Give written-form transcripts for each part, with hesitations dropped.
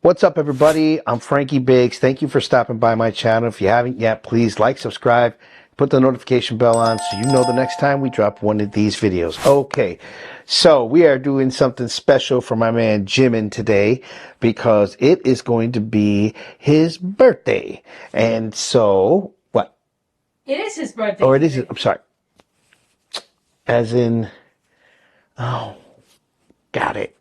What's up, everybody? I'm Frankie Biggz. Thank you for stopping by my channel. If you haven't yet, please like, subscribe, put the notification bell on so you know the next time we drop one of these videos. Okay, so we are doing something special for my man Jimin today because it is going to be his birthday. And so, what? It is his birthday. Oh, it is. I'm sorry. As in, oh, got it.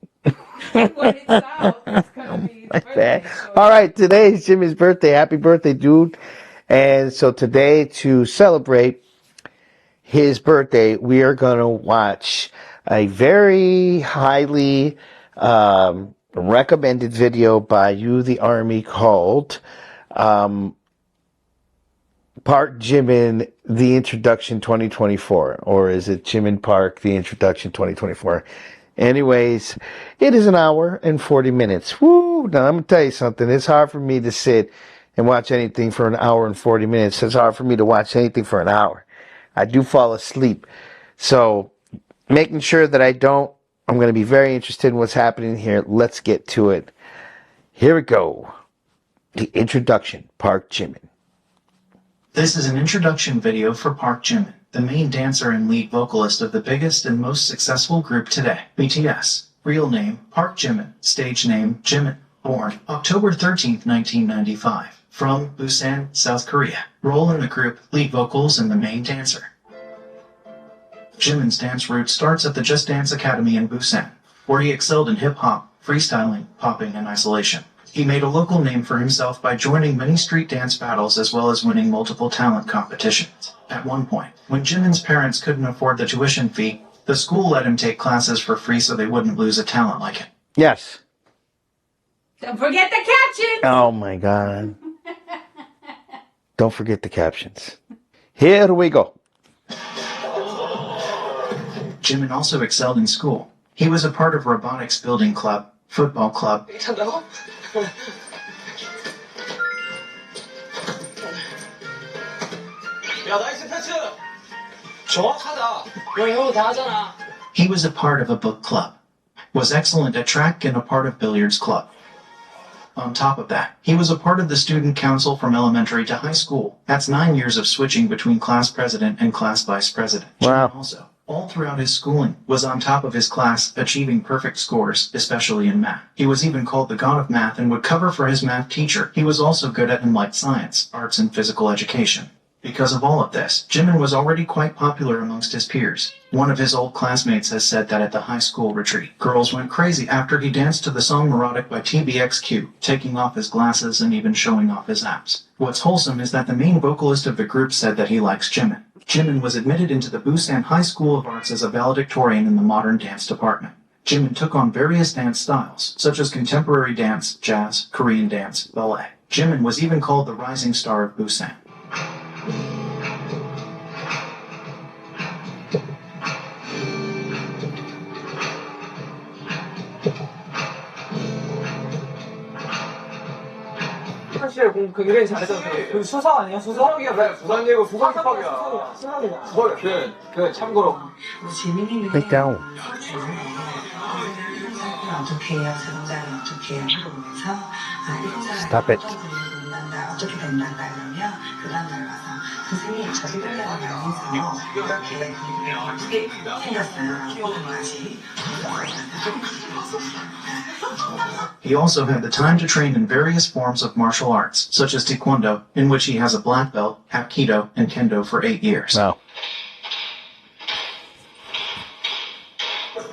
When it's out, it's gonna be his birthday. So All right, today is Jimmy's birthday. Happy birthday, dude. And so today, to celebrate his birthday, we are going to watch a very highly recommended video by You the Army called Parkjimin, the Introduction 2024. Or is it Jimin Park, the Introduction 2024? Anyways, it is an hour and 40 minutes. Woo! Now, I'm going to tell you something. It's hard for me to sit and watch anything for an hour and 40 minutes. It's hard for me to watch anything for an hour. I do fall asleep. So, making sure that I don't, I'm going to be very interested in what's happening here. Let's get to it. Here we go. The introduction, Park Jimin. This is an introduction video for Park Jimin, the main dancer and lead vocalist of the biggest and most successful group today, BTS. Real name, Park Jimin. Stage name, Jimin. Born October 13, 1995. From Busan, South Korea. Role in the group, lead vocals and the main dancer. Jimin's dance route starts at the Just Dance Academy in Busan, where he excelled in hip-hop, freestyling, popping, and isolation. He made a local name for himself by joining many street dance battles as well as winning multiple talent competitions. At one point, when Jimin's parents couldn't afford the tuition fee, the school let him take classes for free so they wouldn't lose a talent like him. Yes. don't forget the caption. Oh my God. Don't forget the captions. Here we go. Jimin also excelled in school. He was a part of robotics building club, football club, he was a part of a book club, was excellent at track and a part of billiards club. On top of that, he was a part of the student council from elementary to high school. That's 9 years of switching between class president and class vice president. Wow. Jimin also, all throughout his schooling, was on top of his class, achieving perfect scores, especially in math. He was even called the god of math and would cover for his math teacher. He was also good at light science, arts, and physical education. Because of all of this, Jimin was already quite popular amongst his peers. One of his old classmates has said that at the high school retreat, girls went crazy after he danced to the song Neurotic by TBXQ, taking off his glasses and even showing off his abs. What's wholesome is that the main vocalist of the group said that he likes Jimin. Jimin was admitted into the Busan High School of Arts as a valedictorian in the modern dance department. Jimin took on various dance styles, such as contemporary dance, jazz, Korean dance, ballet. Jimin was even called the rising star of Busan. 사실 굉장히 잘했어요. 그 수석 아니야? 수석이야? 네, 부산예고 수석 힙합이야. 수석이야. 그 참고로. Take down. Stop it. He also had the time to train in various forms of martial arts, such as Taekwondo, in which he has a black belt, Hapkido, and Kendo for 8 years. Wow.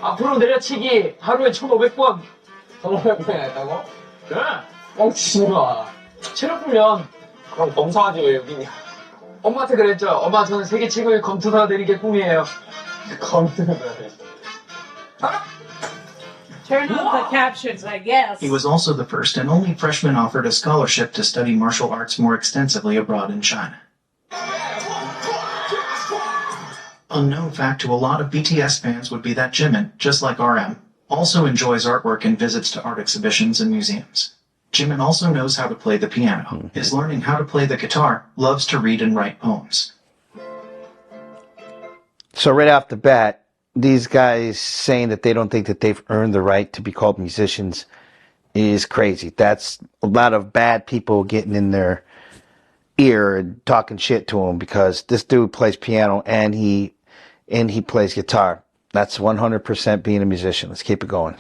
앞으로 내려치기 하루에 1,500번. 1,500번이나 했다고? 네. 뻥치지 마. 체력 훈련. 그럼 검사하지 왜 여기 있냐? 엄마한테 그랬죠. 엄마 저는 세계 최고의 검투사가 되는 게 꿈이에요. 검투사가 되죠. Turn on the captions, I guess. He was also the first and only freshman offered a scholarship to study martial arts more extensively abroad in China. Unknown fact to a lot of BTS fans would be that Jimin, just like RM, also enjoys artwork and visits to art exhibitions and museums. Jimin also knows how to play the piano, is learning how to play the guitar, loves to read and write poems. So right off the bat, these guys saying that they don't think that they've earned the right to be called musicians is crazy. That's a lot of bad people getting in their ear and talking shit to him because this dude plays piano and he plays guitar. That's 100% being a musician. Let's keep it going.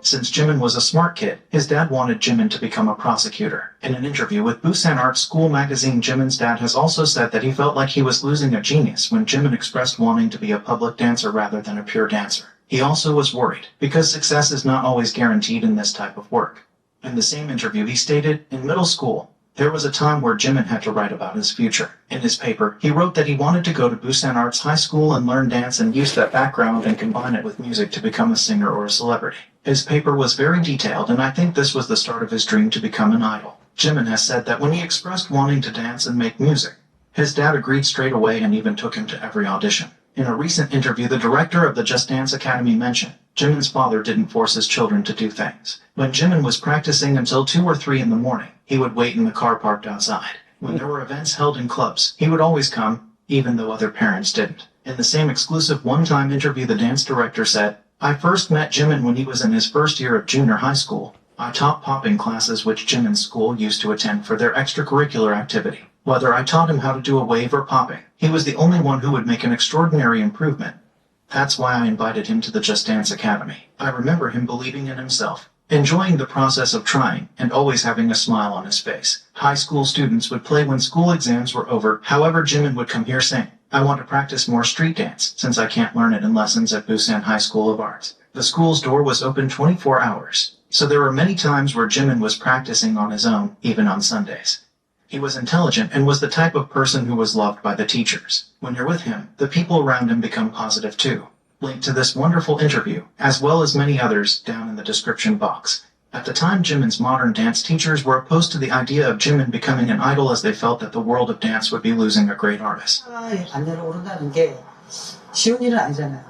Since Jimin was a smart kid, his dad wanted Jimin to become a prosecutor. In an interview with Busan Art School magazine, Jimin's dad has also said that he felt like he was losing a genius when Jimin expressed wanting to be a public dancer rather than a pure dancer. He also was worried, because success is not always guaranteed in this type of work. In the same interview, he stated, in middle school, there was a time where Jimin had to write about his future. In his paper, he wrote that he wanted to go to Busan Arts High School and learn dance and use that background and combine it with music to become a singer or a celebrity. His paper was very detailed, and I think this was the start of his dream to become an idol. Jimin has said that when he expressed wanting to dance and make music, his dad agreed straight away and even took him to every audition. In a recent interview, the director of the Just Dance Academy mentioned Jimin's father didn't force his children to do things. When Jimin was practicing until 2 or 3 in the morning, he would wait in the car parked outside. When there were events held in clubs, he would always come, even though other parents didn't. In the same exclusive one-time interview, the dance director said, I first met Jimin when he was in his first year of junior high school. I taught popping classes which Jimin's school used to attend for their extracurricular activity. Whether I taught him how to do a wave or popping, he was the only one who would make an extraordinary improvement. That's why I invited him to the Just Dance Academy. I remember him believing in himself, enjoying the process of trying, and always having a smile on his face. High school students would play when school exams were over. However, Jimin would come here saying, I want to practice more street dance, since I can't learn it in lessons at Busan High School of Arts. The school's door was open 24 hours, so there were many times where Jimin was practicing on his own, even on Sundays. He was intelligent and was the type of person who was loved by the teachers. When you're with him, the people around him become positive too. Link to this wonderful interview, as well as many others, down in the description box. At the time, Jimin's modern dance teachers were opposed to the idea of Jimin becoming an idol as they felt that the world of dance would be losing a great artist. 반대로 오른다는 게 쉬운 일은 아니잖아요.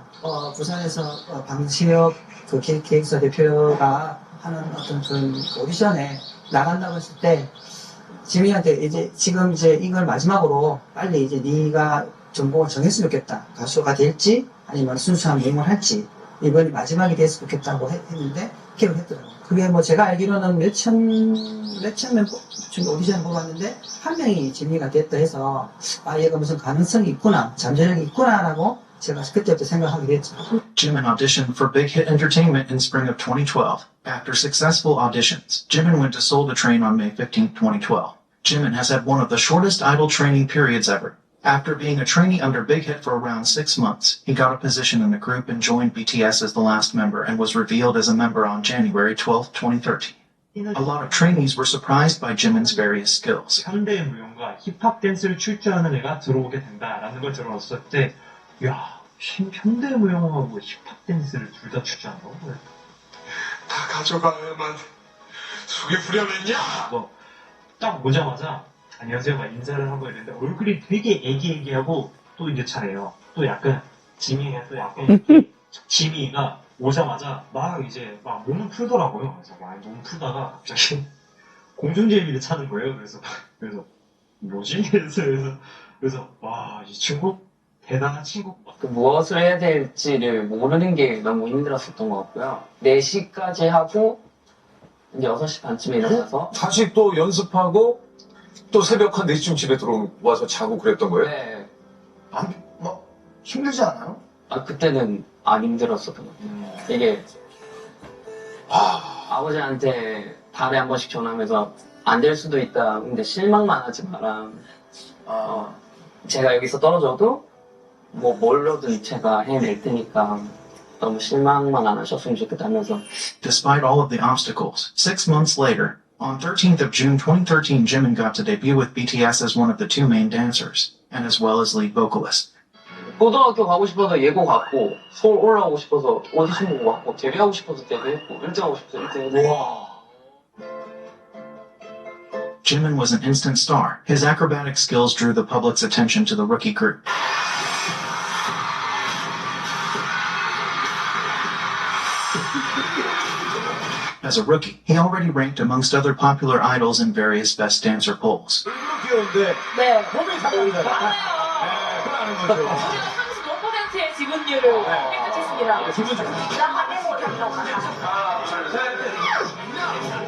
부산에서 방지역 그 기획사 대표가 하는 어떤 그 오디션에 나간다고 했을 때 지민이한테 이제 지금 이제 이걸 마지막으로 빨리 이제 네가 전공을 정했으면 좋겠다. 가수가 될지 아니면 순수한 미용을 할지 이번이 마지막이 됐으면 좋겠다고 했는데 기억을 했더라고요. 그게 뭐 제가 알기로는 몇천 명 지금 오디션 보고 왔는데 한 명이 지민이가 됐다 해서 아 얘가 무슨 가능성이 있구나 잠재력이 있구나라고 제가 그때부터 생각하게 됐죠. Jimin auditioned for Big Hit Entertainment in spring of 2012. After successful auditions, Jimin went to Seoul to train on May 15, 2012. Jimin has had one of the shortest idol training periods ever. After being a trainee under Big Hit for around 6 months, he got a position in the group and joined BTS as the last member and was revealed as a member on January 12, 2013. A lot of trainees were surprised by Jimin's various skills. 현대 무용과 힙합 댄스를 출 줄 아는 애가 들어오게 된다라는 걸 들었을 때, 야, 현대 무용하고 힙합 댄스를 둘 다 출 줄 아는 거? 다 가져가야만 속이 후련했냐? 딱 오자마자 안녕하세요 막 인사를 하고 있는데 얼굴이 되게 애기애기하고 또 이제 차례요. 또 약간 지민이가 또 약간 이렇게 지민이가 오자마자 막 이제 막 몸을 풀더라고요. 그래서 막 몸 풀다가 갑자기 공중제비를 차는 거예요. 그래서 뭐지? 그래서 와 이 친구 대단한 친구. 무엇을 해야 될지를 모르는 게 너무 힘들었었던 것 같고요. 4시까지 하고 이제 6시 반쯤에 일어나서 다시 또 연습하고 또 새벽 한 4시쯤 집에 들어와서 자고 그랬던 거예요? 네. 안, 막 힘들지 않아요? 아 그때는 안 힘들었었던 것 같아요. 이게 아버지한테 달에 한 번씩 전화하면서 안 될 수도 있다. 근데 실망만 하지 마라. 제가 여기서 떨어져도 뭐 뭘로든 제가 해낼 테니까 너무 실망만 안 하셨으면 좋겠다면서. Despite all of the obstacles, 6 months later, on 13th of June 2013, Jimin got to debut with BTS as one of the 2 main dancers, and as well as lead vocalist. 고등학교 가고 싶어서 예고 갔고, 서울 올라오고 싶어서 오디션 보고 왔고, 데뷔하고 싶어서 데뷔했고, 1등하고 싶어서 1등했고. 와. Jimin was an instant star. His acrobatic skills drew the public's attention to the rookie group. As a rookie, he already ranked amongst other popular idols in various Best Dancer polls. 귀여운데 네. 몸이 상당합니다. 많아요. 우리가 35%의 지분율을 깨끗했습니다. 기분 좋습니다. 하나, 둘, 셋.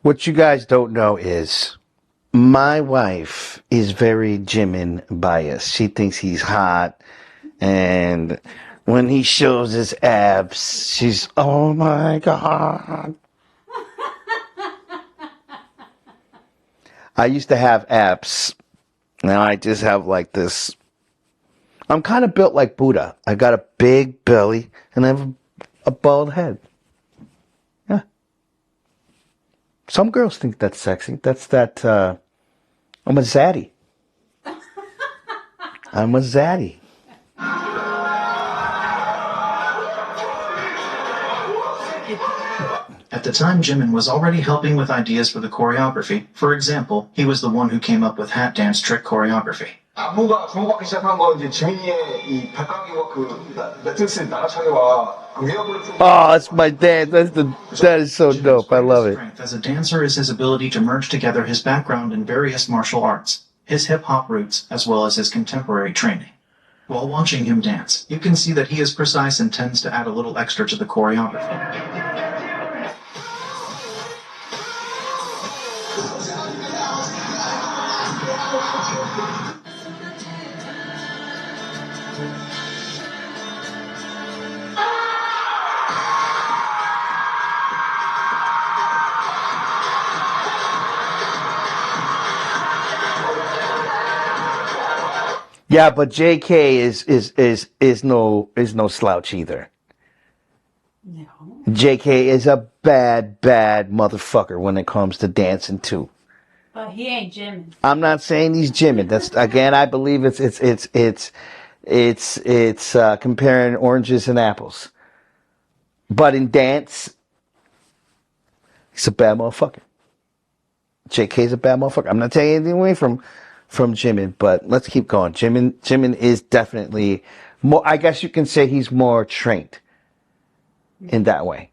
What you guys don't know is my wife is very Jimin biased. She thinks he's hot, and when he shows his abs, she's, oh my God. I used to have abs. Now I just have like this. I'm kind of built like Buddha. I got a big belly and I have a bald head. Yeah. Some girls think that's sexy. That's that, I'm a zaddy. I'm a zaddy. At the time, Jimin was already helping with ideas for the choreography. For example, he was the one who came up with hat dance trick choreography. 안무가 주목받기 시작한 건 이제 지민이의 이 발가락과 그 매트릭스의 날아차기와 그 위협을 좀. Oh, that's my dad. That is so dope. I love it. Strength as a dancer is his ability to merge together his background in various martial arts, his hip-hop roots, as well as his contemporary training. While watching him dance, you can see that he is precise and tends to add a little extra to the choreography. Yeah, but JK is no slouch either. No. JK is a bad motherfucker when it comes to dancing too. But he ain't Jimin. I'm not saying he's Jimin. That's again, I believe it's comparing oranges and apples. But in dance, he's a bad motherfucker. JK's a bad motherfucker. I'm not taking anything away from Jimin, but let's keep going. Jimin is definitely more, I guess you can say he's more trained in that way.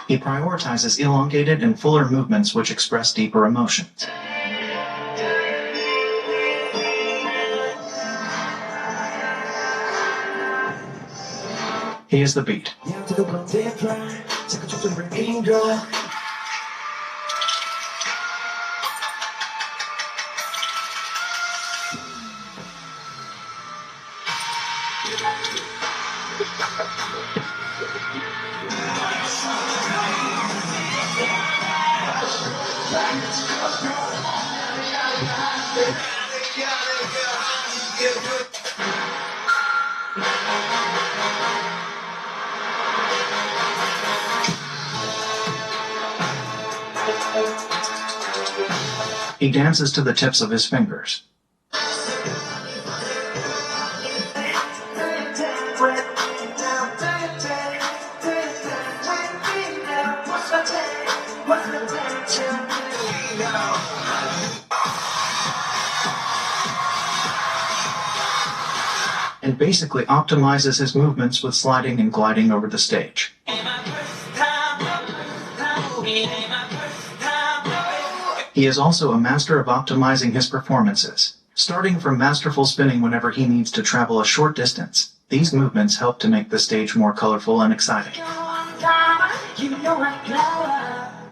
He prioritizes elongated and fuller movements which express deeper emotions. He is the beat. He dances to the tips of his fingers. And basically optimizes his movements with sliding and gliding over the stage. He is also a master of optimizing his performances. Starting from masterful spinning whenever he needs to travel a short distance, these movements help to make the stage more colorful and exciting.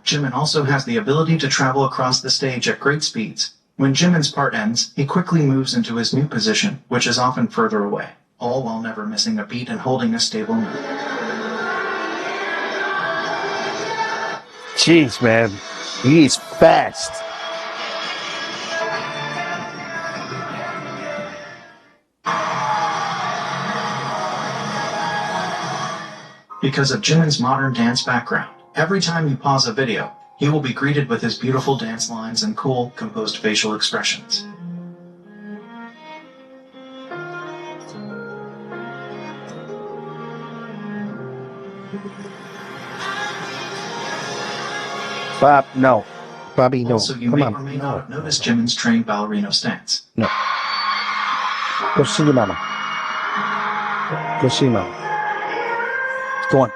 Jimin also has the ability to travel across the stage at great speeds. When Jimin's part ends, he quickly moves into his new position, which is often further away, all while never missing a beat and holding a stable note. Jeez, man. He's fast. Because of Jimin's modern dance background, every time you pause a video, he will be greeted with his beautiful dance lines and cool, composed facial expressions. Bob, no. Bobby, no. Also, you Come may on. or may not have noticed Jimin's trained ballerino stance. No. Go see your mama. Go see your mama. Go on.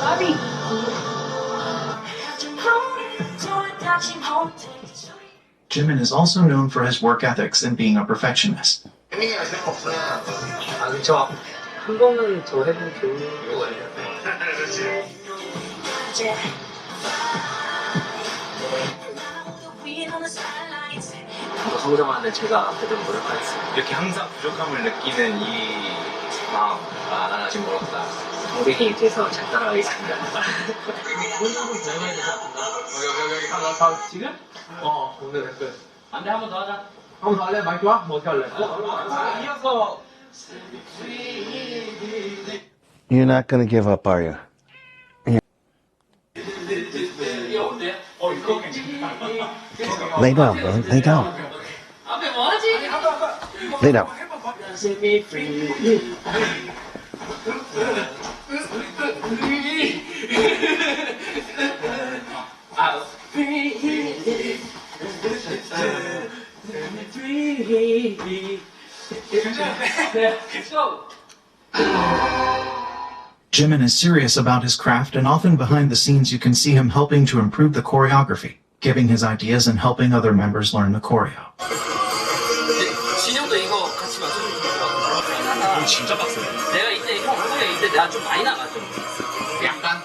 Bobby. Jimin is also known for his work ethics and being a perfectionist. 아, 그쵸. 한 번은 저 해보면 좋은 거예요. 성장하는데 제가 그대로 노력하겠습니다. 이렇게 항상 부족함을 느끼는 이 마음, 아, 난 아직 멀었다. 동생이 돼서 잘 따라가겠습니다. 여기 하나 지금? 오늘 댓글. 안 돼, 한 번 더 하자. 한 번 더 할래? 마이크 와? 뭐 어떻게 할래? 이어서. You're not gonna give up, are you? 이거 어때요? 이거 괜찮다. Lay down, bro. Lay down. 앞에 뭐 하지? Lay down. Set me free. Jimin is serious about his craft, and often behind the scenes you can see him helping to improve the choreography, giving his ideas and helping other members learn the choreo. 진영도 이거 같이 맞춰주면 좋겠다. 진짜 빡세. 내가 이때 형 얼굴에 이때 내가 좀 많이 나가죠. 약간?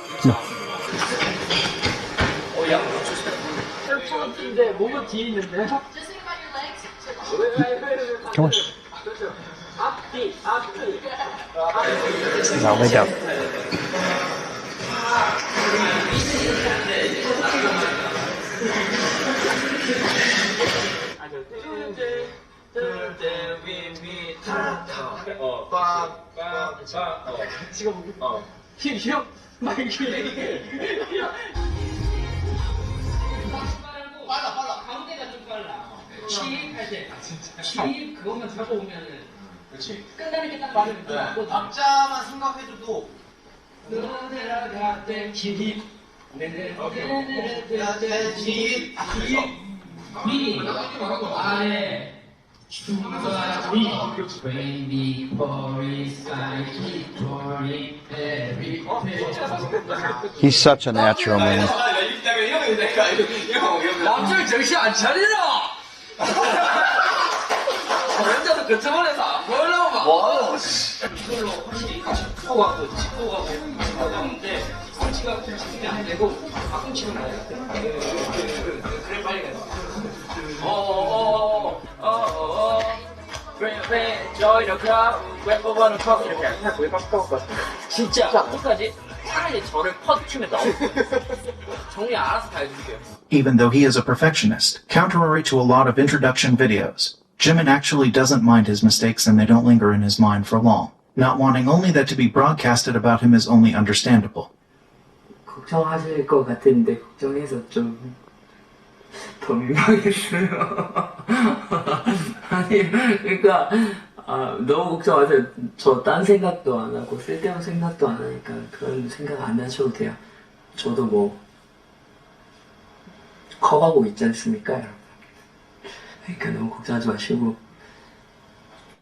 양 헬프인데 몸은 뒤에 있는데. Come on. 앞뒤. Now lay down. 형 마이크 빨라 가운데가 좀 빨라 칩할 때 칩 그것만 잡고 오면은 그렇지. 끝나는 게 딱 맞으면 또 박자만 생각해줘도 내려갈 때 칩 위 아래 중간 위 Baby boy side boy every He's such a natural, man. 남자를 정신 안 차리나? 남자도 그 저번에서 안 보려고 막. 와, 이걸로 확실히 짚고 가고 하는데 펀치가 짚지 안 되고 가끔 치면 안 돼. 그래 빨리 가요. Join the crowd, wait for one o'clock 이렇게 왜 바꿔올 것 같아. 진짜 끝까지 차라리 저를 퍼트리면 너무 정리 알아서 다 해줄게요. Even though he is a perfectionist, contrary to a lot of introduction videos, Jimin actually doesn't mind his mistakes and they don't linger in his mind for long. Not wanting only that to be broadcasted about him is only understandable. 걱정하실 것 같은데 걱정해서 좀 더 민망했어요. 아니 그러니까 너무 걱정하세요. 저 딴 생각도 안 하고 쓸데없는 생각도 안 하니까 그런 생각 안 하셔도 돼요. 저도 뭐 커가고 있지 않습니까, 여러분? 그러니까 너무 걱정하지 마시고.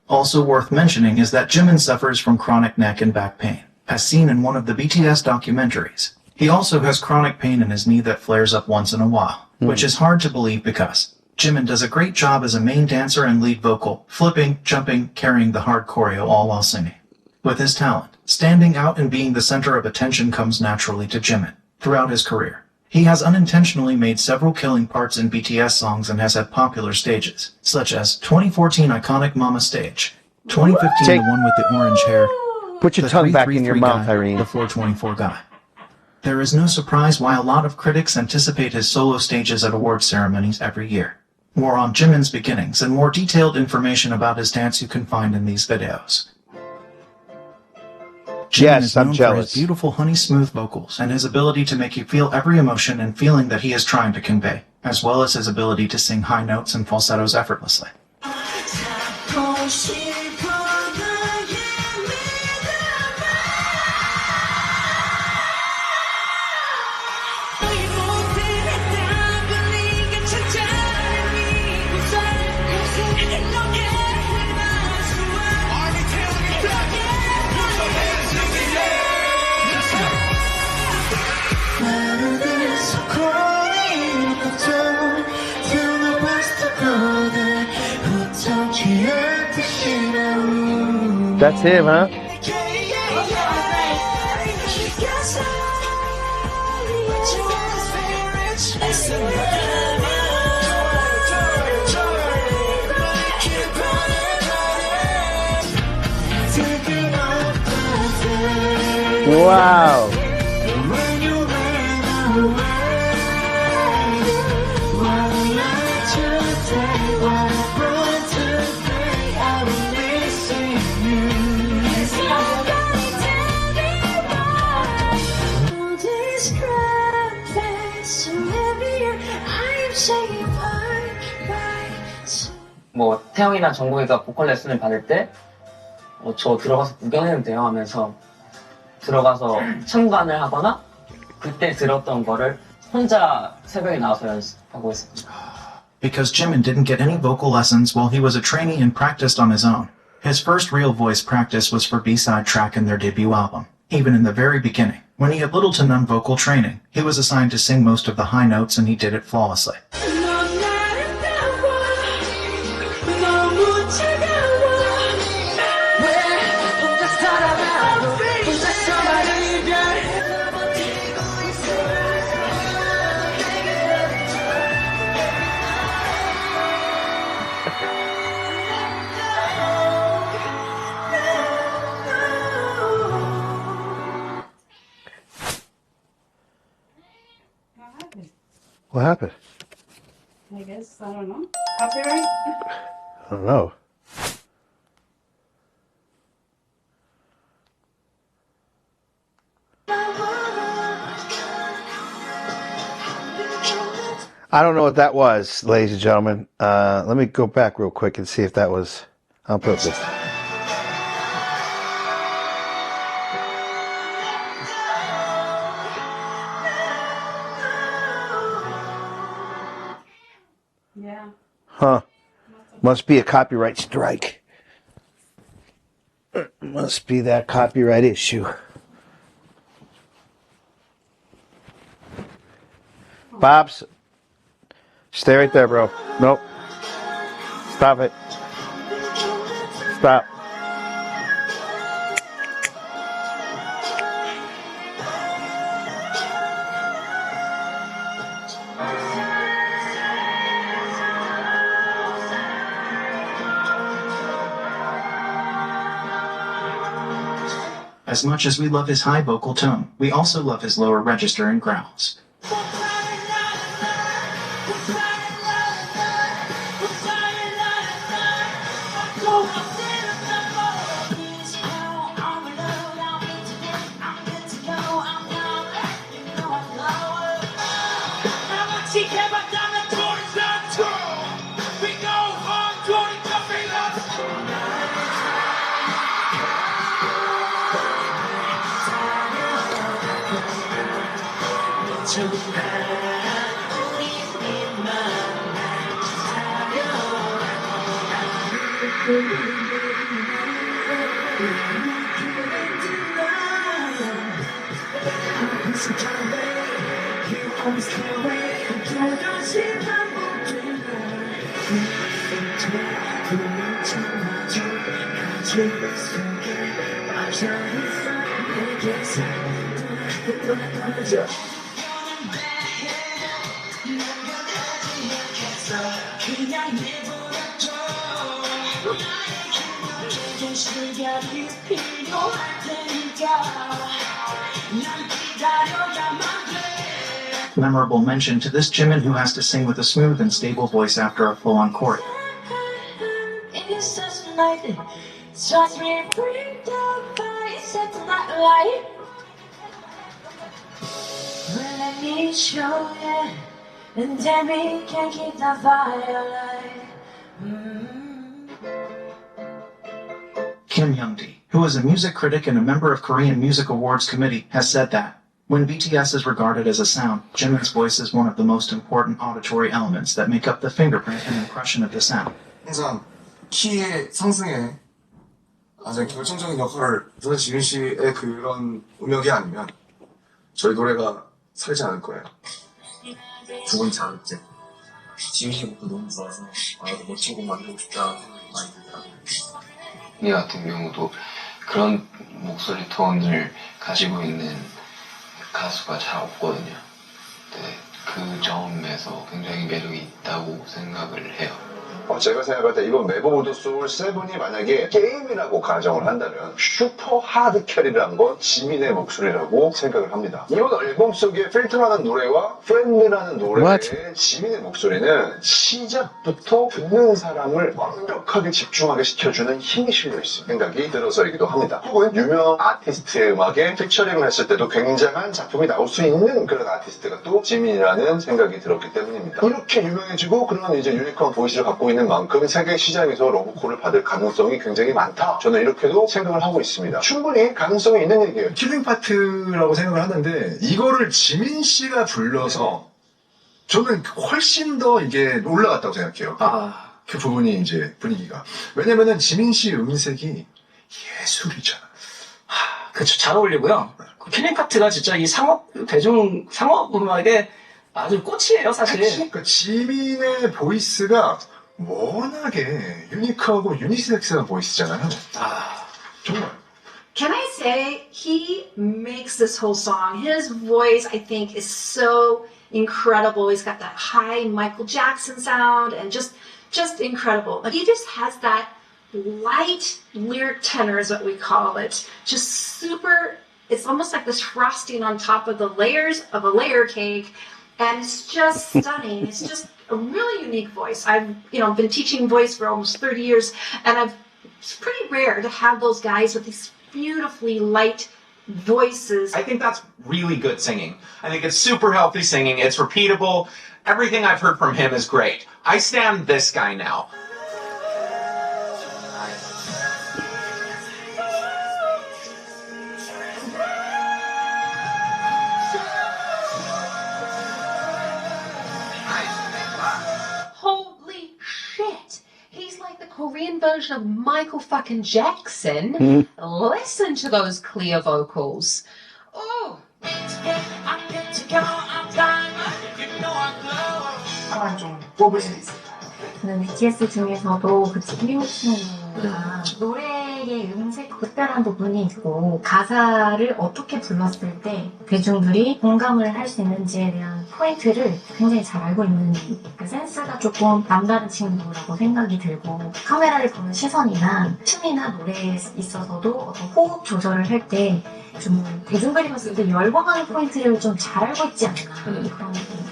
Also worth mentioning is that Jimin suffers from chronic neck and back pain, as seen in one of the BTS documentaries. He also has chronic pain in his knee that flares up once in a while, which is hard to believe because Jimin does a great job as a main dancer and lead vocal, flipping, jumping, carrying the hard choreo all while singing. With his talent, standing out and being the center of attention comes naturally to Jimin throughout his career. He has unintentionally made several killing parts in BTS songs and has had popular stages, such as 2014 iconic Mama stage, 2015 the one with the orange hair, Put your the tongue back in your 333 mouth, guy, Irene. the 424 guy. There is no surprise why a lot of critics anticipate his solo stages at award ceremonies every year. More on Jimin's beginnings and more detailed information about his dance you can find in these videos. Jimin Yes, is I'm known for jealous. his beautiful honey smooth vocals and his ability to make you feel every emotion and feeling that he is trying to convey, as well as his ability to sing high notes and falsettos effortlessly. 나를 위해서 calling That's him, huh? Wow. 뭐 태영이나 정국이가 보컬 레슨을 받을 때 저 들어가서 구경해도 돼요 하면서 들어가서 참관을 하거나 그때 들었던 거를 혼자 새벽에 나와서 연습하고 있습니다. Because Jimin didn't get any vocal lessons while he was a trainee and practiced on his own. His first real voice practice was for B-side track in their debut album. Even in the very beginning, when he had little to none vocal training, he was assigned to sing most of the high notes and he did it flawlessly. What happened? I guess, I don't know. Copyright? I don't know. I don't know what that was, ladies and gentlemen. Let me go back real quick and see if that was on purpose. Yeah. Huh. Must be a copyright strike. Must be that copyright issue. Bob's. Stay right there, bro. Nope. Stop it. Stop. As much as we love his high vocal tone, we also love his lower register and growls. Memorable mention to this Jimin, who has to sing with a smooth and stable voice after a full-on chord. Kim Youngdi, who is a music critic and a member of Korean Music Awards Committee, has said that when BTS is regarded as a sound, Jimin's voice is one of the most important auditory elements that make up the fingerprint and impression of the sound. 항상 키의 상승에 가장 결정적인 역할을 저는 지민 씨의 그런 음역이 아니면 저희 노래가 살지 않을 거예요. 두 번째 알았지. 지민 씨 목도 너무 좋아서 나도 멋지고 만들고 싶다는 생각이 많이 들더라고요. 같은 경우도 그런 목소리 톤을 가지고 있는 가수가 잘 없거든요. 네, 그 점에서 굉장히 매력이 있다고 생각을 해요. 제가 생각할 때 이번 메버보드 소울 7이 만약에 게임이라고 가정을 한다면 슈퍼 하드 캐리라는 건 지민의 목소리라고 생각을 합니다. 이번 앨범 속에 필터라는 노래와 프렌드라는 노래의 지민의 목소리는 시작부터 듣는 사람을 완벽하게 집중하게 시켜주는 힘이 실려 있을 생각이 들어서이기도 합니다. 혹은 유명 아티스트의 음악에 피처링을 했을 때도 굉장한 작품이 나올 수 있는 그런 아티스트가 또 지민이라는 생각이 들었기 때문입니다. 이렇게 유명해지고 그런 이제 유니크한 보이스를 갖고 있는 만큼 세계 시장에서 러브콜을 받을 가능성이 굉장히 많다. 저는 이렇게도 생각을 하고 있습니다. 충분히 가능성이 있는 얘기예요. 킬링 파트라고 생각을 하는데 이거를 지민 씨가 불러서 저는 훨씬 더 이게 올라갔다고 생각해요. 그 부분이 이제 분위기가. 왜냐면은 지민 씨 음색이 예술이잖아. 그쵸, 잘 어울리고요. 그 킬링 파트가 진짜 이 대중 상업 음악의 아주 꽃이에요, 사실. 그러니까 지민의 보이스가 워낙에 유니크하고 유니섹스한 보이스잖아요. 정말. Can I say he makes this whole song? His voice, I think, is so incredible. He's got that high Michael Jackson sound and just incredible. Like he just has that light lyric tenor is what we call it. Just super, it's almost like this frosting on top of the layers of a layer cake. And it's just stunning. It's just a really unique voice. I've, been teaching voice for almost 30 years, and it's pretty rare to have those guys with these beautifully light voices. I think that's really good singing. I think it's super healthy singing. It's repeatable. Everything I've heard from him is great. I stand this guy now. Holy shit! He's like the Korean version of Michael fucking Jackson. Listen to those clear vocals. Oh! 하나 좀 뽑을 수 있을까요? 저는 BTS 중에서도 그 지민이가 노래의 음색 특별한 부분이 있고 가사를 어떻게 불렀을 때 대중들이 공감을 할 수 있는지에 대한 포인트를 굉장히 잘 알고 있는 그 센스가 조금 남다른 친구라고 생각이 들고 카메라를 보는 시선이나 춤이나 노래에 있어서도 어떤 호흡 조절을 할 때 좀 대중들이 봤을 때 열광하는 포인트를 좀 잘 알고 있지 않나 그런 느낌.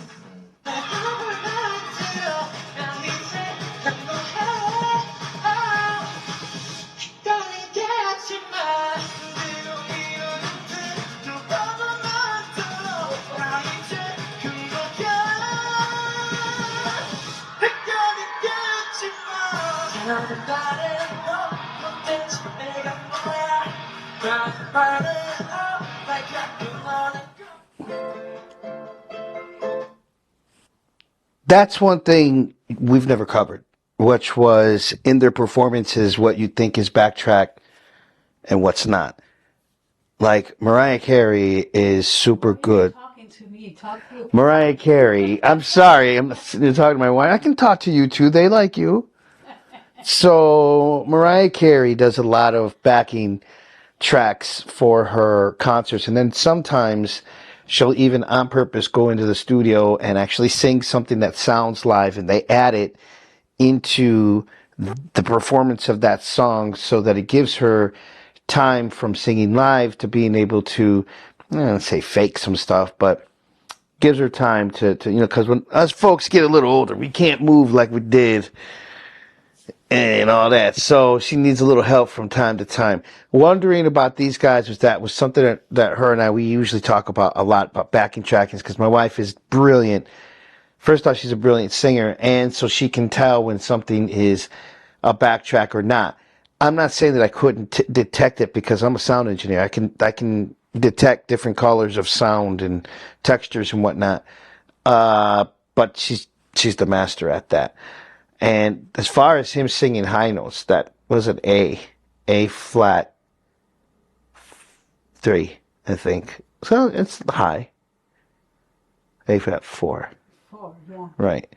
That's one thing we've never covered, which was in their performances what you think is backtrack and what's not. Like Mariah Carey is super good. Mariah Carey, I'm sorry, I'm talking to my wife. I can talk to you too. They like you. So Mariah Carey does a lot of backing tracks for her concerts, and then sometimes she'll even on purpose go into the studio and actually sing something that sounds live, and they add it into the performance of that song so that it gives her time from singing live to being able to, I don't say fake some stuff, but gives her time to because when us folks get a little older, we can't move like we did and all that. So she needs a little help from time to time. Wondering about these guys was something that her and I, we usually talk about a lot, about backing tracking, because my wife is brilliant. First off, she's a brilliant singer, and so she can tell when something is a backtrack or not. I'm not saying that I couldn't detect it because I'm a sound engineer. I can detect different colors of sound and textures and whatnot. But she's the master at that. And as far as him singing high notes, that was an A flat 3, I think. So it's high. A flat 4. 4, yeah. Right.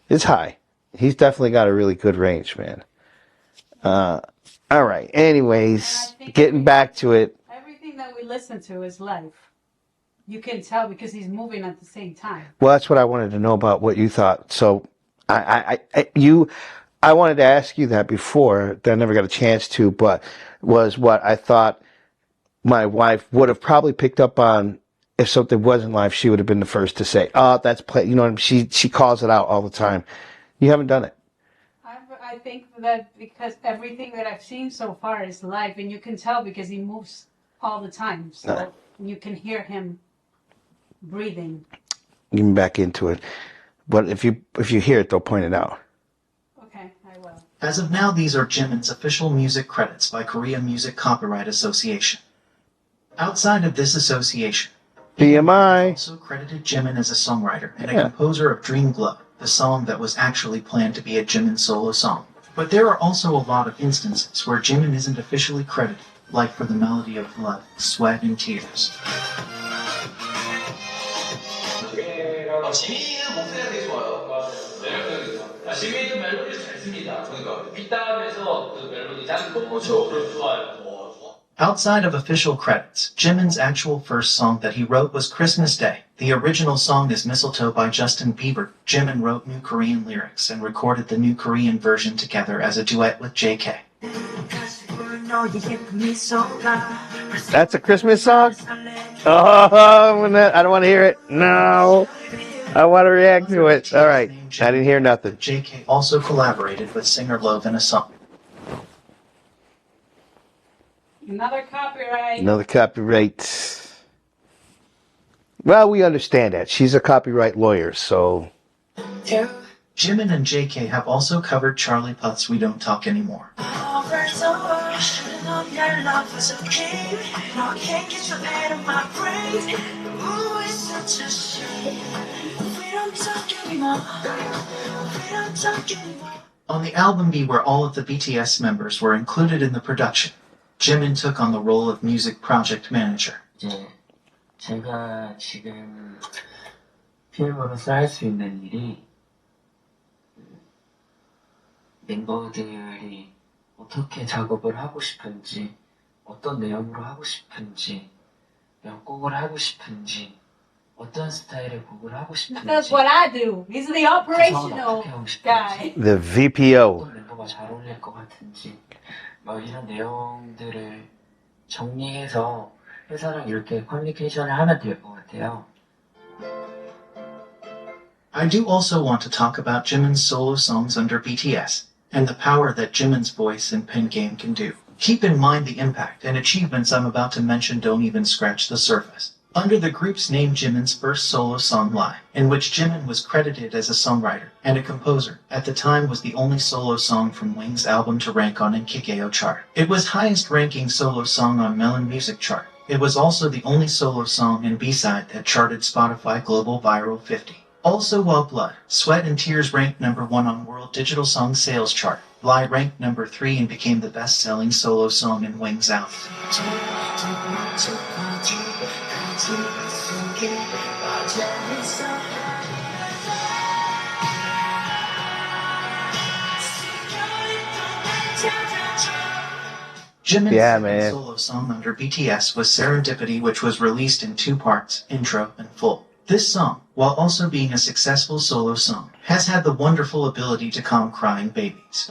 It's high. He's definitely got a really good range, man. All right. Anyways, getting back to it. Everything that we listen to is live. You can tell because he's moving at the same time. Well, that's what I wanted to know about what you thought. So, I wanted to ask you that before. That I never got a chance to, but was what I thought my wife would have probably picked up on if something wasn't live. She would have been the first to say, "Oh, that's play." You know what I mean? She calls it out all the time. You haven't done it. I think that because everything that I've seen so far is live, and you can tell because he moves all the time, so you can hear him breathing. Getting back into it, but if you hear it, they'll point it out. Okay, I will. As of now, these are Jimin's official music credits by Korea Music Copyright Association. Outside of this association, BMI also credited Jimin as a songwriter and a composer of Dream Glow, the song that was actually planned to be a Jimin solo song. But there are also a lot of instances where Jimin isn't officially credited, like for the melody of Blood, Sweat and Tears. 지민은 목소리가 되게 좋아요. 매력적이죠. 지민도 멜로디 잘 씁니다. 그러니까 뒷담에서 그 멜로디 짠 그렇죠. 좋아요. Outside of official credits, Jimin's actual first song that he wrote was Christmas Day. The original song is Mistletoe by Justin Bieber. Jimin wrote new Korean lyrics and recorded the new Korean version together as a duet with JK. That's a Christmas song? Oh, I don't want to hear it. No. I want to react to it. All right. I didn't hear nothing. JK also collaborated with singer Love in a song. Another copyright. Another copyright. Well, we understand that. She's a copyright lawyer, so... Jimin and JK have also covered Charlie Puth's We Don't Talk Anymore. On the album B, where all of the BTS members were included in the production, Jimin took on the role of music project manager. 제가 지금 필모로서 할 수 있는 일이 멤버들이 어떻게 작업을 하고 싶은지, 어떤 내용으로 하고 싶은지, 몇 곡을 하고 싶은지, 어떤 스타일의 곡을 하고 싶은지. That's what I do. He's the operational guy. The VPO. 어떤 멤버가 잘 어울릴 것 같은지, 뭐 이런 내용들을 정리해서 회사랑 이렇게 커뮤니케이션을 하면 될 것 같아요. I do also want to talk about Jimin's solo songs under BTS, and the power that Jimin's voice and pen game can do. Keep in mind the impact and achievements I'm about to mention don't even scratch the surface. Under the group's name, Jimin's first solo song Lie, in which Jimin was credited as a songwriter and a composer, at the time was the only solo song from Wing's album to rank on Nkikeo chart. It was highest ranking solo song on Melon Music chart. It was also the only solo song and B-side that charted Spotify Global Viral 50. Also, while Blood, Sweat and Tears ranked number 1 on World Digital Song Sales chart, Lie ranked number 3 and became the best-selling solo song in Wing's album. Jimin's second solo song under BTS was Serendipity, which was released in 2 parts, intro and full. This song, while also being a successful solo song, has had the wonderful ability to calm crying babies.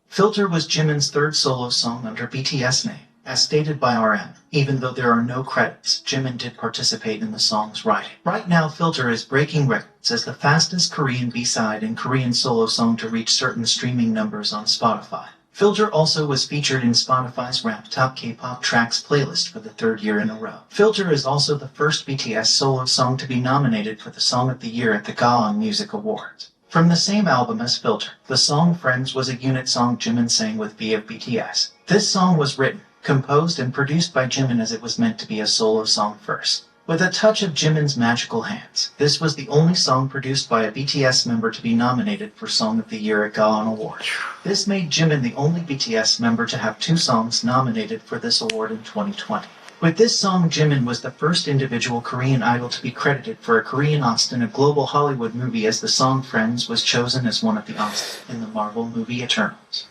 Filter was Jimin's third solo song under BTS name, as stated by RM. Even though there are no credits, Jimin did participate in the song's writing. Right now, Filter is breaking records as the fastest Korean B-side and Korean solo song to reach certain streaming numbers on Spotify. Filter also was featured in Spotify's Rap Top K-pop Tracks playlist for the 3rd year in a row. Filter is also the first BTS solo song to be nominated for the Song of the Year at the Gaon Music Awards. From the same album as Filter, the song Friends was a unit song Jimin sang with V of BTS. This song was written, composed, and produced by Jimin as it was meant to be a solo song first. With a touch of Jimin's magical hands, this was the only song produced by a BTS member to be nominated for Song of the Year at Gaon Award. This made Jimin the only BTS member to have 2 songs nominated for this award in 2020. With this song, Jimin was the first individual Korean idol to be credited for a Korean OST in a global Hollywood movie, as the song Friends was chosen as one of the OSTs in the Marvel movie Eternals.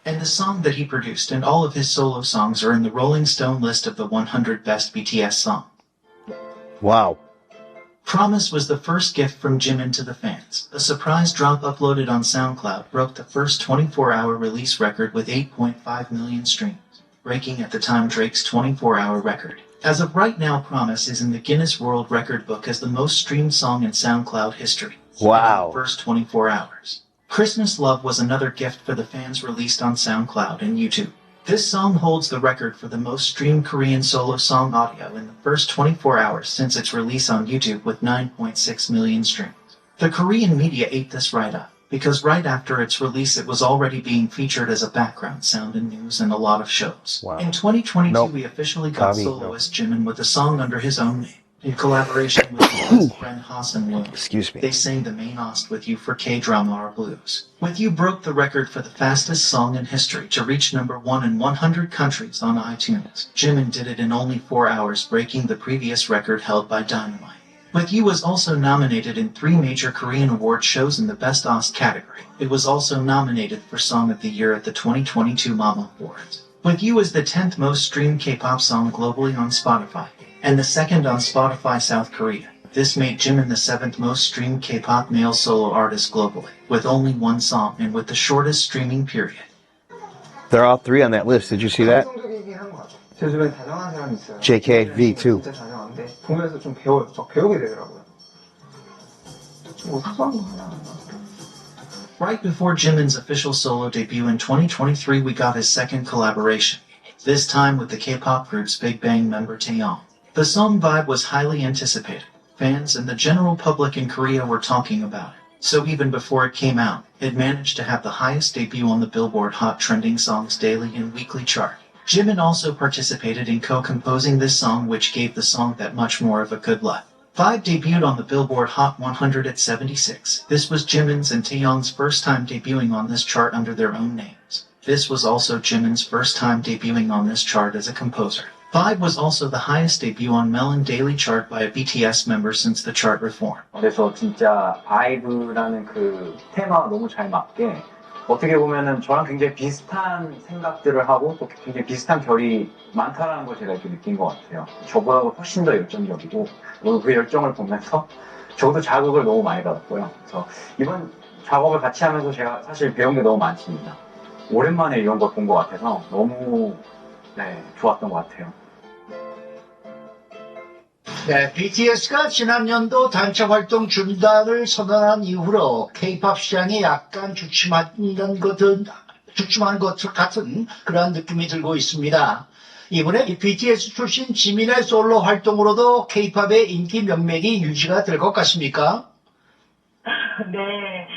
And the song that he produced and all of his solo songs are in the Rolling Stone list of the 100 best BTS songs. Wow. Promise was the first gift from Jimin to the fans. A surprise drop uploaded on SoundCloud broke the first 24-hour release record with 8.5 million streams, breaking at the time Drake's 24-hour record. As of right now, Promise is in the Guinness World Record book as the most streamed song in SoundCloud history. Wow. In the first 24 hours. Christmas Love was another gift for the fans, released on SoundCloud and YouTube. This song holds the record for the most streamed Korean solo song audio in the first 24 hours since its release on YouTube, with 9.6 million streams. The Korean media ate this right up, because right after its release it was already being featured as a background sound in news and a lot of shows. Wow. In 2022 Nope. we officially got Bobby, soloist Jimin with a song under his own name, in collaboration with his best friend Hasan Woon. Excuse me. They sang the main OST With You for K-Drama or Blues. With You broke the record for the fastest song in history to reach #1 in 100 countries on iTunes. Jimin did it in only 4 hours, breaking the previous record held by Dynamite. With You was also nominated in 3 major Korean award shows in the Best OST category. It was also nominated for Song of the Year at the 2022 Mama Awards. With You is the 10th most streamed K-pop song globally on Spotify, and the 2nd on Spotify South Korea. This made Jimin the 7th most streamed K-pop male solo artist globally, with only 1 song and with the shortest streaming period. They're all 3 on that list. Did you see that? 감성적이긴 한 것 같아요. 제 주변에 다정한 사람이 있어요. JKV too. 진짜 다정한데 보면서 좀 배우게 되더라고요. 뭐 사소한 거 하나. Right before Jimin's official solo debut in 2023, we got his second collaboration, this time with the K-pop group's Big Bang member Taeyong. The song Vibe was highly anticipated. Fans and the general public in Korea were talking about it. So even before it came out, it managed to have the highest debut on the Billboard Hot Trending Songs daily and weekly chart. Jimin also participated in co-composing this song, which gave the song that much more of a good life. Vibe debuted on the Billboard Hot 100 at 76. This was Jimin's and Taeyong's first time debuting on this chart under their own names. This was also Jimin's first time debuting on this chart as a composer. Vibe was also the highest debut on Melon Daily chart by a BTS member since the chart reform. 그래서 진짜 바이브라는 그 테마가 너무 잘 맞게 어떻게 보면은 저랑 굉장히 비슷한 생각들을 하고 또 굉장히 비슷한 결이 많다라는 걸 제가 이렇게 느낀 것 같아요. 저보다 훨씬 더 열정적이고 그 열정을 보면서 저도 자극을 너무 많이 받았고요. 그래서 이번 작업을 같이 하면서 제가 사실 배운 게 너무 많습니다. 오랜만에 이런 걸 본 것 같아서 너무 좋았던 것 같아요. 네, BTS가 지난 연도 단체 활동 중단을 선언한 이후로 K-팝 시장이 약간 주춤하는 것 같은 그러한 느낌이 들고 있습니다. 이번에 BTS 출신 지민의 솔로 활동으로도 K-팝의 인기 명맥이 유지가 될 것 같습니까? 네.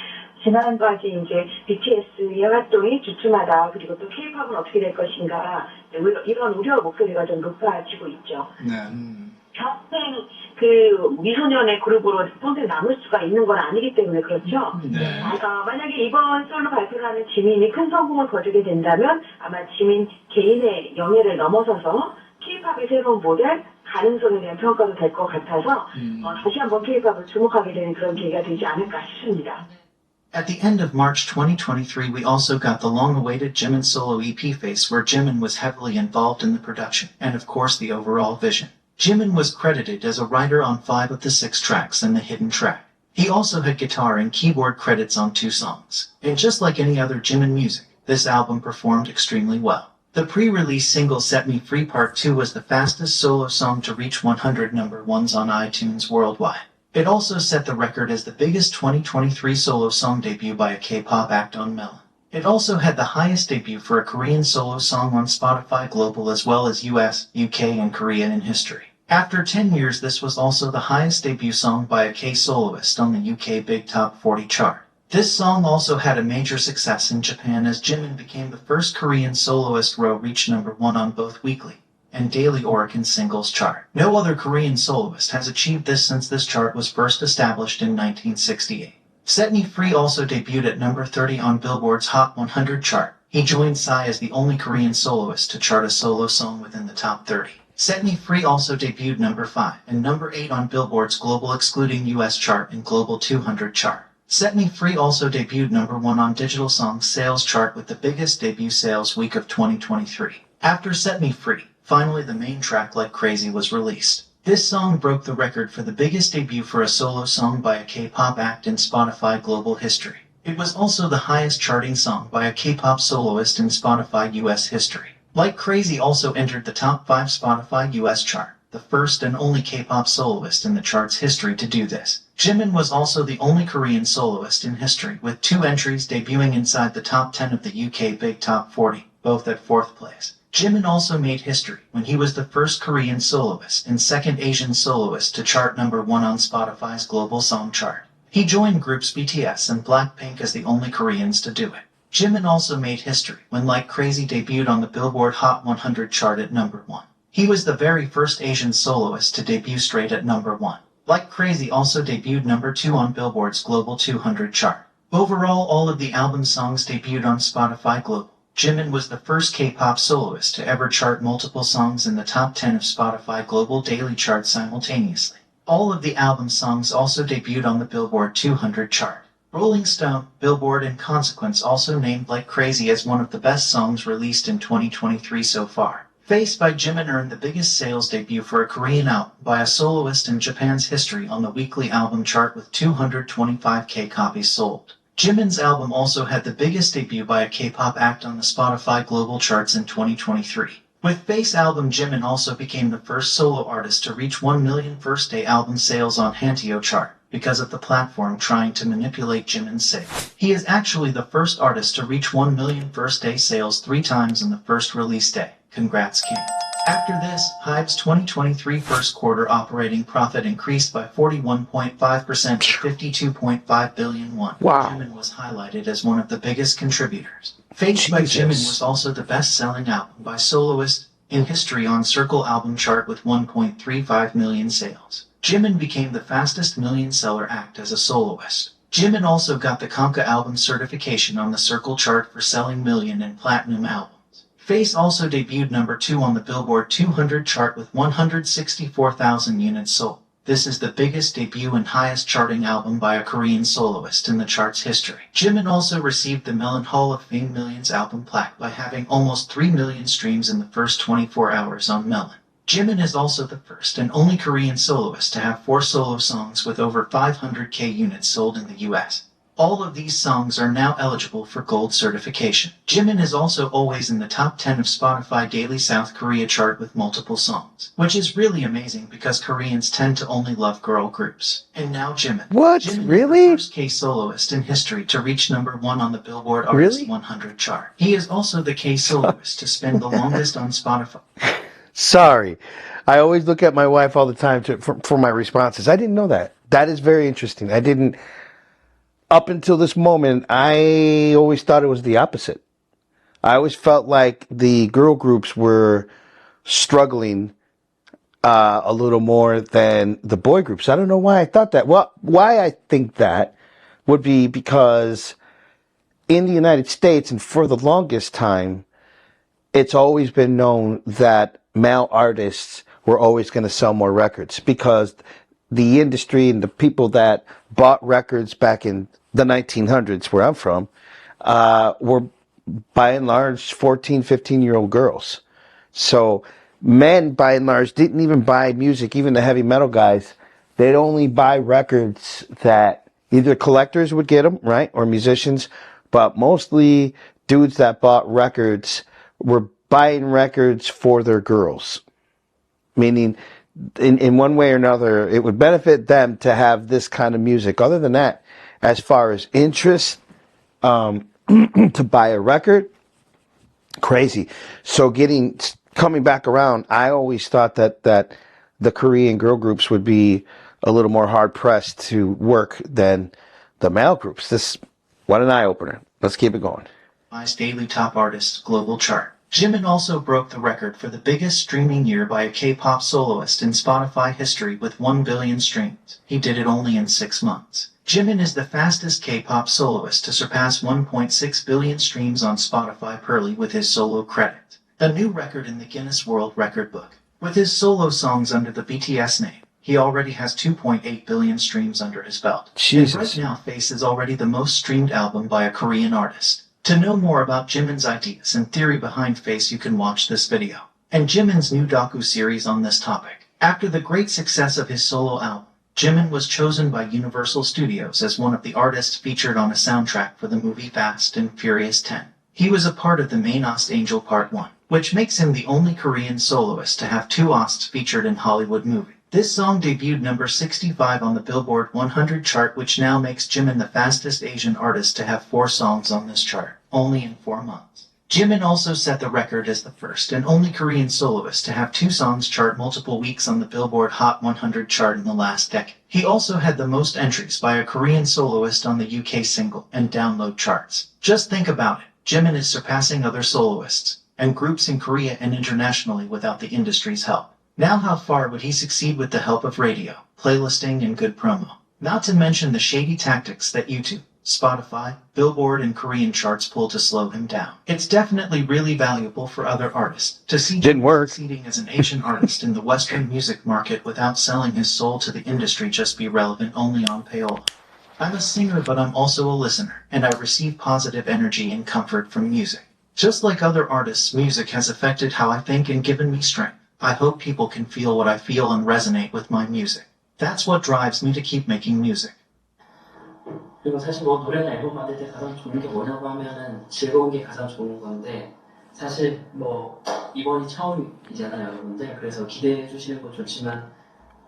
지난주까지 이제 BTS의 활동이 주춤하다. 그리고 또 K-팝은 어떻게 될 것인가. 이런 우려 목소리가 좀 높아지고 있죠. 네. 평생 그 미소년의 그룹으로 평생 남을 수가 있는 건 아니기 때문에 그렇죠. 네. 만약에 이번 솔로 발표를 하는 지민이 큰 성공을 거두게 된다면 아마 지민 개인의 영예를 넘어서서 K-팝의 새로운 모델 가능성에 대한 평가도 될 것 같아서 다시 한번 K-팝을 주목하게 되는 그런 계기가 되지 않을까 싶습니다. At the end of March 2023, we also got the long-awaited Jimin solo EP Face, where Jimin was heavily involved in the production, and of course the overall vision. Jimin was credited as a writer on 5 of the 6 tracks and the hidden track. He also had guitar and keyboard credits on 2 songs. And just like any other Jimin music, this album performed extremely well. The pre-release single Set Me Free Part 2 was the fastest solo song to reach 100 #1s on iTunes worldwide. It also set the record as the biggest 2023 solo song debut by a K-pop act on Melon. It also had the highest debut for a Korean solo song on Spotify Global as well as US, UK, and Korea in history. After 10 years, this was also the highest debut song by a K-soloist on the UK Big Top 40 chart. This song also had a major success in Japan as Jimin became the first Korean soloist row reach #1 on both weekly and daily Oricon singles chart. No other Korean soloist has achieved this since this chart was first established in 1968. Set Me Free also debuted at number 30 on Billboard's Hot 100 chart. He joined Psy as the only Korean soloist to chart a solo song within the top 30. Set Me Free also debuted number 5 and number 8 on Billboard's Global Excluding US chart and Global 200 chart. Set Me Free also debuted number 1 on Digital Songs sales chart with the biggest debut sales week of 2023. After Set Me Free, finally the main track Like Crazy was released. This song broke the record for the biggest debut for a solo song by a K-pop act in Spotify global history. It was also the highest charting song by a K-pop soloist in Spotify US history. Like Crazy also entered the top 5 Spotify US chart, the first and only K-pop soloist in the chart's history to do this. Jimin was also the only Korean soloist in history, with 2 entries debuting inside the top 10 of the UK Big Top 40, both at 4th place. Jimin also made history when he was the first Korean soloist and second Asian soloist to chart number 1 on Spotify's global song chart. He joined groups BTS and Blackpink as the only Koreans to do it. Jimin also made history when Like Crazy debuted on the Billboard Hot 100 chart at number 1. He was the very first Asian soloist to debut straight at number 1. Like Crazy also debuted number 2 on Billboard's Global 200 chart. Overall, all of the album songs debuted on Spotify Global. Jimin was the first K-pop soloist to ever chart multiple songs in the top 10 of Spotify Global Daily Chart simultaneously. All of the album songs also debuted on the Billboard 200 chart. Rolling Stone, Billboard, and Consequence also named Like Crazy as one of the best songs released in 2023 so far. Face by Jimin earned the biggest sales debut for a Korean album by a soloist in Japan's history on the weekly album chart with 225,000 copies sold. Jimin's album also had the biggest debut by a K-pop act on the Spotify global charts in 2023. With Face album, Jimin also became the first solo artist to reach 1 million first-day album sales on Hanteo chart, because of the platform trying to manipulate Jimin's sales. He is actually the first artist to reach 1 million first-day sales 3 times in the first release day. Congrats, King. After this, HYBE's 2023 first quarter operating profit increased by 41.5% to 52.5 billion won. Wow. Jimin was highlighted as one of the biggest contributors. Face by Jimin was also the best-selling album by soloist in history on Circle album chart with 1.35 million sales. Jimin became the fastest million-seller act as a soloist. Jimin also got the Konka album certification on the Circle chart for selling million and platinum albums. Face also debuted number 2 on the Billboard 200 chart with 164,000 units sold. This is the biggest debut and highest charting album by a Korean soloist in the chart's history. Jimin also received the Melon Hall of Fame Millions album plaque by having almost 3 million streams in the first 24 hours on Melon. Jimin is also the first and only Korean soloist to have 4 solo songs with over 500,000 units sold in the US. All of these songs are now eligible for gold certification. Jimin is also always in the top 10 of Spotify Daily South Korea chart with multiple songs, which is really amazing because Koreans tend to only love girl groups. And now Jimin. What? Jimin Really? is the first K soloist in history to reach number 1 on the Billboard Artist 100 chart. He is also the K soloist to spend the longest on Spotify. Sorry. I always look at my wife all the time for my responses. I didn't know that. That is very interesting. I didn't. Up until this moment, I always thought it was the opposite. I always felt like the girl groups were struggling a little more than the boy groups. I don't know why I thought that. Well, why I think that would be because in the United States, and for the longest time, it's always been known that male artists were always going to sell more records because the industry and the people that bought records back in the 1900s, where I'm from, were by and large 14, 15-year-old girls. So men, by and large, didn't even buy music, even the heavy metal guys. They'd only buy records that either collectors would get them, right, or musicians, but mostly dudes that bought records were buying records for their girls, meaning in one way or another, it would benefit them to have this kind of music. Other than that, as far as interest to buy a record, crazy. So coming back around, I always thought that the Korean girl groups would be a little more hard pressed to work than the male groups. What an eye opener. Let's keep it going. Daily Top Artists Global Chart. Jimin also broke the record for the biggest streaming year by a K-pop soloist in Spotify history with 1 billion streams. He did it only in 6 months. Jimin is the fastest K-pop soloist to surpass 1.6 billion streams on Spotify Pearly with his solo credit, a new record in the Guinness World Record book. With his solo songs under the BTS name, he already has 2.8 billion streams under his belt. Jesus. And right now, Face is already the most streamed album by a Korean artist. To know more about Jimin's ideas and theory behind Face, you can watch this video and Jimin's new docu-series on this topic. After the great success of his solo album, Jimin was chosen by Universal Studios as one of the artists featured on a soundtrack for the movie Fast and Furious 10. He was a part of the main OST Angel Part 1, which makes him the only Korean soloist to have 2 OSTs featured in Hollywood movie. This song debuted number 65 on the Billboard 100 chart, which now makes Jimin the fastest Asian artist to have 4 songs on this chart, only in 4 months. Jimin also set the record as the first and only Korean soloist to have 2 songs chart multiple weeks on the Billboard Hot 100 chart in the last decade. He also had the most entries by a Korean soloist on the UK single and download charts. Just think about it. Jimin is surpassing other soloists and groups in Korea and internationally without the industry's help. Now how far would he succeed with the help of radio, playlisting, and good promo? Not to mention the shady tactics that YouTube, Spotify, Billboard, and Korean charts pull to slow him down. It's definitely really valuable for other artists to see him succeeding as an Asian artist in the Western music market without selling his soul to the industry. Just be relevant only on payola. I'm a singer, but I'm also a listener, and I receive positive energy and comfort from music. Just like other artists, music has affected how I think and given me strength. I hope people can feel what I feel and resonate with my music. That's what drives me to keep making music. 그리고 사실 뭐 노래나 앨범 만들 때 가장 좋은 게 뭐냐고 하면은 즐거운 게 가장 좋은 건데 사실 뭐 이번이 처음이잖아요, 여러분들. 그래서 기대해 주시는 거 좋지만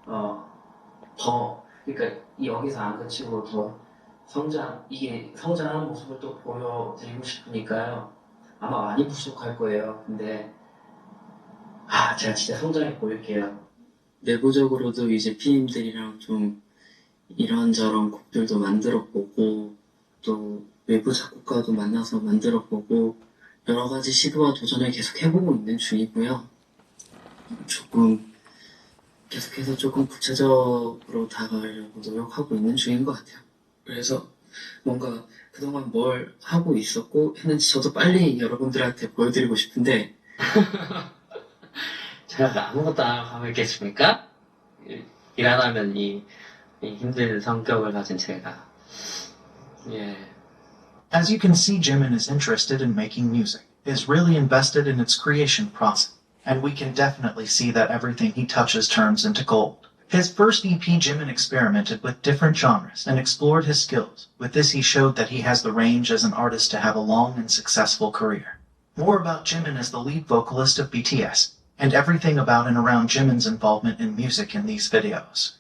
더 그러니까 여기서 안 그치고 더 성장하는 모습을 또 보여드리고 싶으니까요. 아마 많이 부족할 거예요. 근데 제가 진짜 성장해 보일게요. 내부적으로도 이제 피님들이랑 좀 이런저런 곡들도 만들어보고 또 외부 작곡가도 만나서 만들어보고 여러 가지 시도와 도전을 계속 해보고 있는 중이고요. 계속해서 조금 구체적으로 다가가려고 노력하고 있는 중인 것 같아요. 그래서 뭔가 그동안 뭘 하고 있었고 했는지 저도 빨리 여러분들한테 보여드리고 싶은데 제가 아무것도 안 하고 있겠습니까? 일 안 하면 이 힘든 성격을 가진 제가. As you can see, Jimin is interested in making music, is really invested in its creation process, and we can definitely see that everything he touches turns into gold. His first EP, Jimin experimented with different genres and explored his skills. With this, he showed that he has the range as an artist to have a long and successful career. More about Jimin as the lead vocalist of BTS, and everything about and around Jimin's involvement in music in these videos.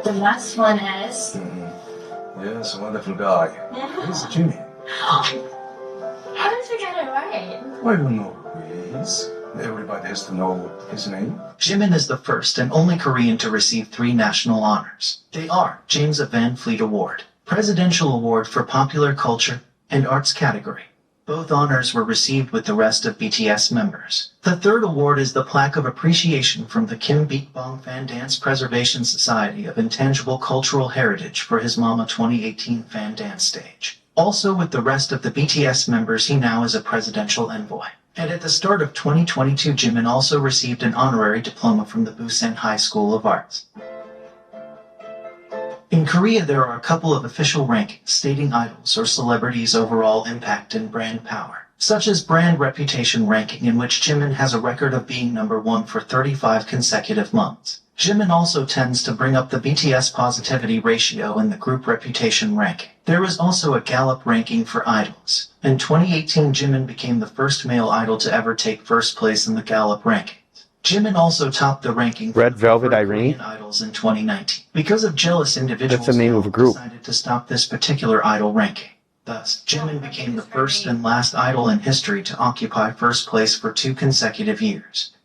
The last one is... Yes, a wonderful guy. He's Jimin. How did you get it right? I don't know who he is. Everybody has to know his name. Jimin is the first and only Korean to receive 3 national honors. They are James Van Fleet Award, Presidential Award for Popular Culture, and Arts category. Both honors were received with the rest of BTS members. The 3rd award is the Plaque of Appreciation from the Kim Bik-bong Fan Dance Preservation Society of Intangible Cultural Heritage for his Mama 2018 fan dance stage. Also with the rest of the BTS members, he now is a presidential envoy. And at the start of 2022, Jimin also received an honorary diploma from the Busan High School of Arts. In Korea, there are a couple of official rankings stating idols or celebrities' overall impact and brand power, such as Brand Reputation Ranking, in which Jimin has a record of being number 1 for 35 consecutive months. Jimin also tends to bring up the BTS positivity ratio in the group reputation ranking. There is also a Gallup ranking for idols. In 2018, Jimin became the first male idol to ever take first place in the Gallup ranking. Jimin also topped the ranking for Red Velvet Irene. Korean idols in 2019. Because of jealous individuals, That's the name of a group. decided to stop this particular idol ranking. Thus, Jimin became the first and last idol in history to occupy first place for 2 consecutive years.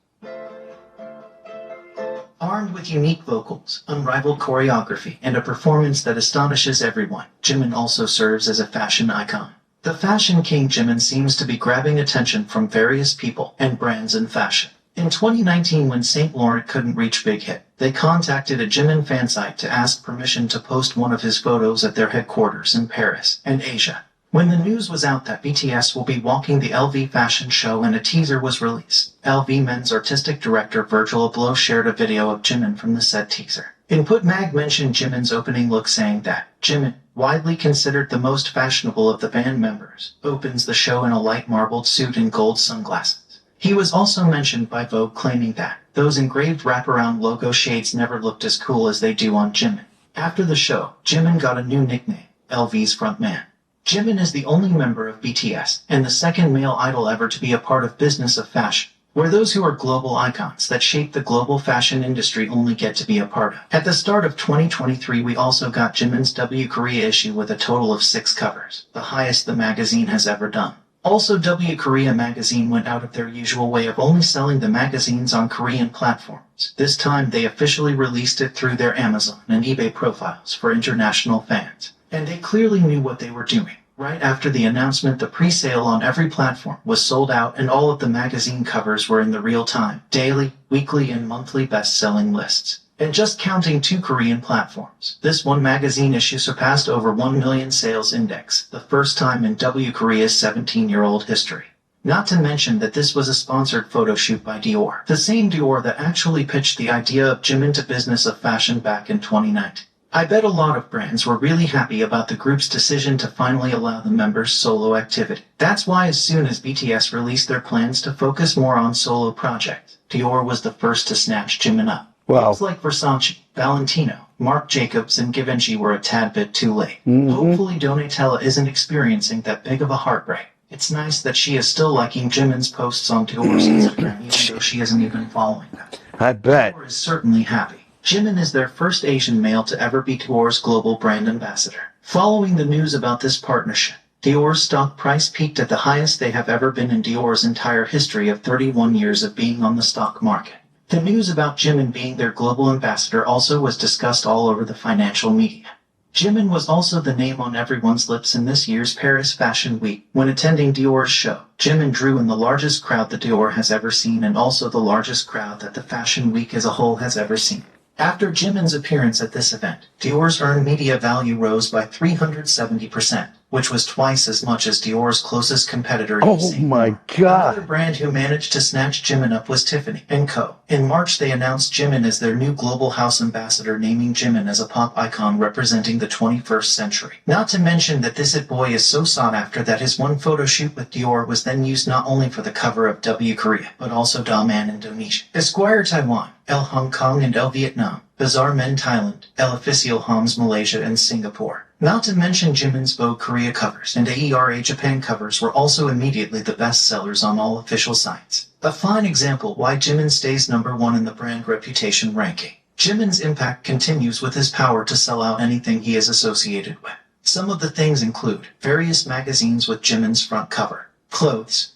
Armed with unique vocals, unrivaled choreography, and a performance that astonishes everyone, Jimin also serves as a fashion icon. The fashion king Jimin seems to be grabbing attention from various people and brands in fashion. In 2019, when St. Laurent couldn't reach Big Hit, they contacted a Jimin fan site to ask permission to post one of his photos at their headquarters in Paris and Asia. When the news was out that BTS will be walking the LV fashion show and a teaser was released, LV Men's artistic director Virgil Abloh shared a video of Jimin from the said teaser. Input Mag mentioned Jimin's opening look, saying that Jimin, widely considered the most fashionable of the band members, opens the show in a light marbled suit and gold sunglasses. He was also mentioned by Vogue, claiming that those engraved wraparound logo shades never looked as cool as they do on Jimin. After the show, Jimin got a new nickname, LV's frontman. Jimin is the only member of BTS and the second male idol ever to be a part of Business of Fashion, where those who are global icons that shape the global fashion industry only get to be a part of. At the start of 2023, we also got Jimin's W Korea issue with a total of 6 covers, the highest the magazine has ever done. Also, W Korea magazine went out of their usual way of only selling the magazines on Korean platforms. This time, they officially released it through their Amazon and eBay profiles for international fans. And they clearly knew what they were doing. Right after the announcement, the pre-sale on every platform was sold out and all of the magazine covers were in the real-time, daily, weekly, and monthly best-selling lists. And just counting 2 Korean platforms, this one magazine issue surpassed over 1 million sales index, the first time in W Korea's 17-year-old history. Not to mention that this was a sponsored photo shoot by Dior, the same Dior that actually pitched the idea of Jimin to Business of Fashion back in 2019. I bet a lot of brands were really happy about the group's decision to finally allow the members' solo activity. That's why as soon as BTS released their plans to focus more on solo projects, Dior was the first to snatch Jimin up. Wow. It's like Versace, Valentino, Marc Jacobs, and Givenchy were a tad bit too late. Hopefully Donatella isn't experiencing that big of a heartbreak. It's nice that she is still liking Jimin's posts on Dior's Instagram, even though she isn't even following them. I bet. Dior is certainly happy. Jimin is their first Asian male to ever be Dior's global brand ambassador. Following the news about this partnership, Dior's stock price peaked at the highest they have ever been in Dior's entire history of 31 years of being on the stock market. The news about Jimin being their global ambassador also was discussed all over the financial media. Jimin was also the name on everyone's lips in this year's Paris Fashion Week. When attending Dior's show, Jimin drew in the largest crowd that Dior has ever seen and also the largest crowd that the Fashion Week as a whole has ever seen. After Jimin's appearance at this event, Dior's earned media value rose by 370%, which was twice as much as Dior's closest competitor. Oh my God. Another brand who managed to snatch Jimin up was Tiffany & Co. In March, they announced Jimin as their new global house ambassador, naming Jimin as a pop icon representing the 21st century. Not to mention that this it boy is so sought after that his one photo shoot with Dior was then used not only for the cover of W Korea, but also Da Man Indonesia, Esquire Taiwan, Elle Hong Kong and Elle Vietnam, Bazaar Men Thailand, Elle Official Homs Malaysia and Singapore. Not to mention Jimin's Vogue Korea covers and AERA Japan covers were also immediately the best sellers on all official sites. A fine example why Jimin stays #1 in the brand reputation ranking. Jimin's impact continues with his power to sell out anything he is associated with. Some of the things include various magazines with Jimin's front cover, clothes,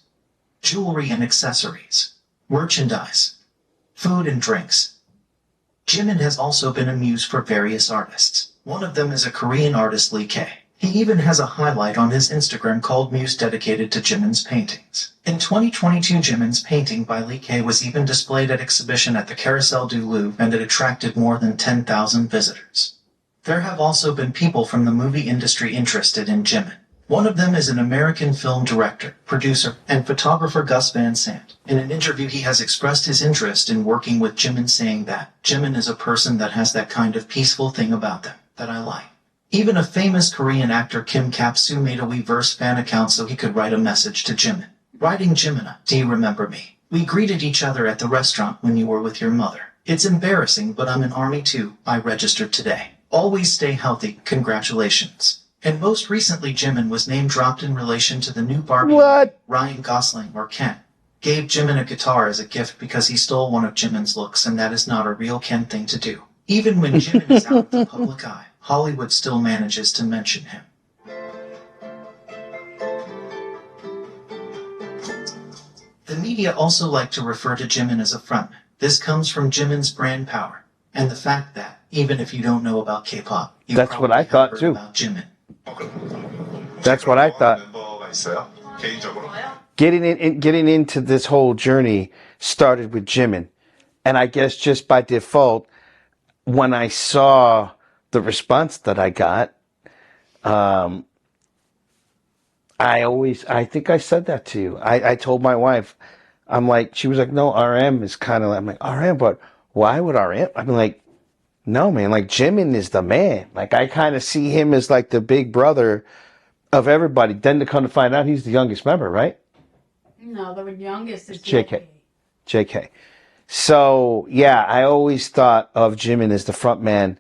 jewelry and accessories, merchandise, food and drinks. Jimin has also been a muse for various artists. One of them is a Korean artist, Lee K. He even has a highlight on his Instagram called Muse dedicated to Jimin's paintings. In 2022, Jimin's painting by Lee K was even displayed at exhibition at the Carousel du Louvre and it attracted more than 10,000 visitors. There have also been people from the movie industry interested in Jimin. One of them is an American film director, producer, and photographer Gus Van Sant. In an interview, he has expressed his interest in working with Jimin, saying that Jimin is a person that has that kind of peaceful thing about them that I like. Even a famous Korean actor, Kim Kap-soo, made a Weverse fan account so he could write a message to Jimin. Writing, Jimin, do you remember me? We greeted each other at the restaurant when you were with your mother. It's embarrassing, but I'm in Army too. I registered today. Always stay healthy. Congratulations. And most recently, Jimin was name-dropped in relation to the new Barbie. What? Ryan Gosling, or Ken, gave Jimin a guitar as a gift because he stole one of Jimin's looks, and that is not a real Ken thing to do. Even when Jimin is out of the public eye, Hollywood still manages to mention him. The media also like to refer to Jimin as a frontman. This comes from Jimin's brand power, and the fact that, even if you don't know about K-pop, you That's what I thought too. about Jimin. That's what I thought. 멤버가 드라마 있어요? 개인적으로? Getting into this whole journey started with Jimin. And I guess just by default, when I saw the response that I got, I think I said that to you. I told my wife, I'm like, she was like, no, RM is kind of, I'm like, RM, but why would RM? I'm like, no, man, like Jimin is the man. Like I kind of see him as like the big brother of everybody. Then to come to find out he's the youngest member, right? No, the youngest is JK. JK. So yeah, I always thought of Jimin as the front man,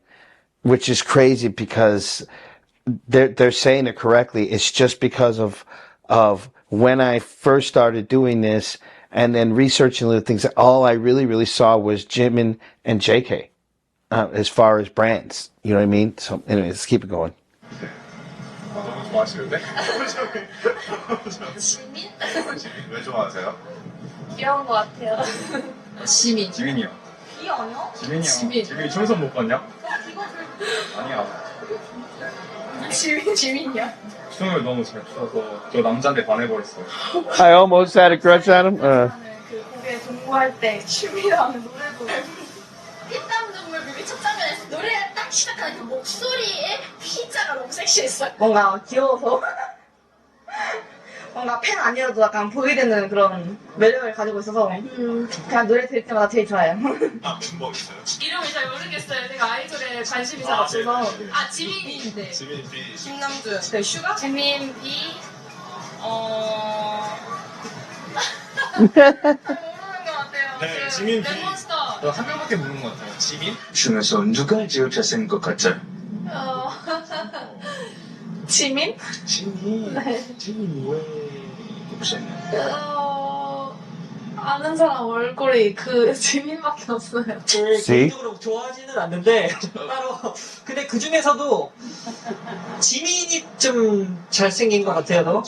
which is crazy because they're saying it correctly. It's just because of when I first started doing this and then researching the things. All I really saw was Jimin and JK as far as brands. You know what I mean? So anyway, let's keep it going. 너무 좋아하시는데? 지민? 왜 좋아하세요? 귀여운 것 같아요. 지민. 지민이요. 귀여워요? 지민이요. 지민이 청소 못 봤냐? 아니야. 지민이요? 춤을 너무 잘 춰서 저 남자한테 반해버렸어요. I almost had a crush on him. 그 곡에 동무할 때 춤이랑 노래 부르고 피땀 눈물 뮤비 첫 장면에서 노래를 딱 시작하는 그 목소리에 피자가 너무 섹시했어요. 뭔가 귀여워서 뭔가 팬 아니어도 약간 보게 되는 그런 매력을 가지고 있어서 그냥 노래 들을 때마다 제일 좋아요. 아, 준법 있어요? 이름을 잘 모르겠어요. 제가 아이돌에 관심이 잘 없어서. 아, 지민인데. 지민 B. 김남준. 그 슈가? 지민 B. 네, 지민 B. 한 명밖에 모르는 것 같아요. 지민? 중에서 누가 제일 잘생긴 것 같아요? 지민? 지민. 네. 지민 왜 없었나요? 아는 사람 얼굴이 그 지민밖에 없어요. 개인적으로 좋아하지는 않는데 따로 근데 그 중에서도 지민이 좀 잘생긴 것 같아요.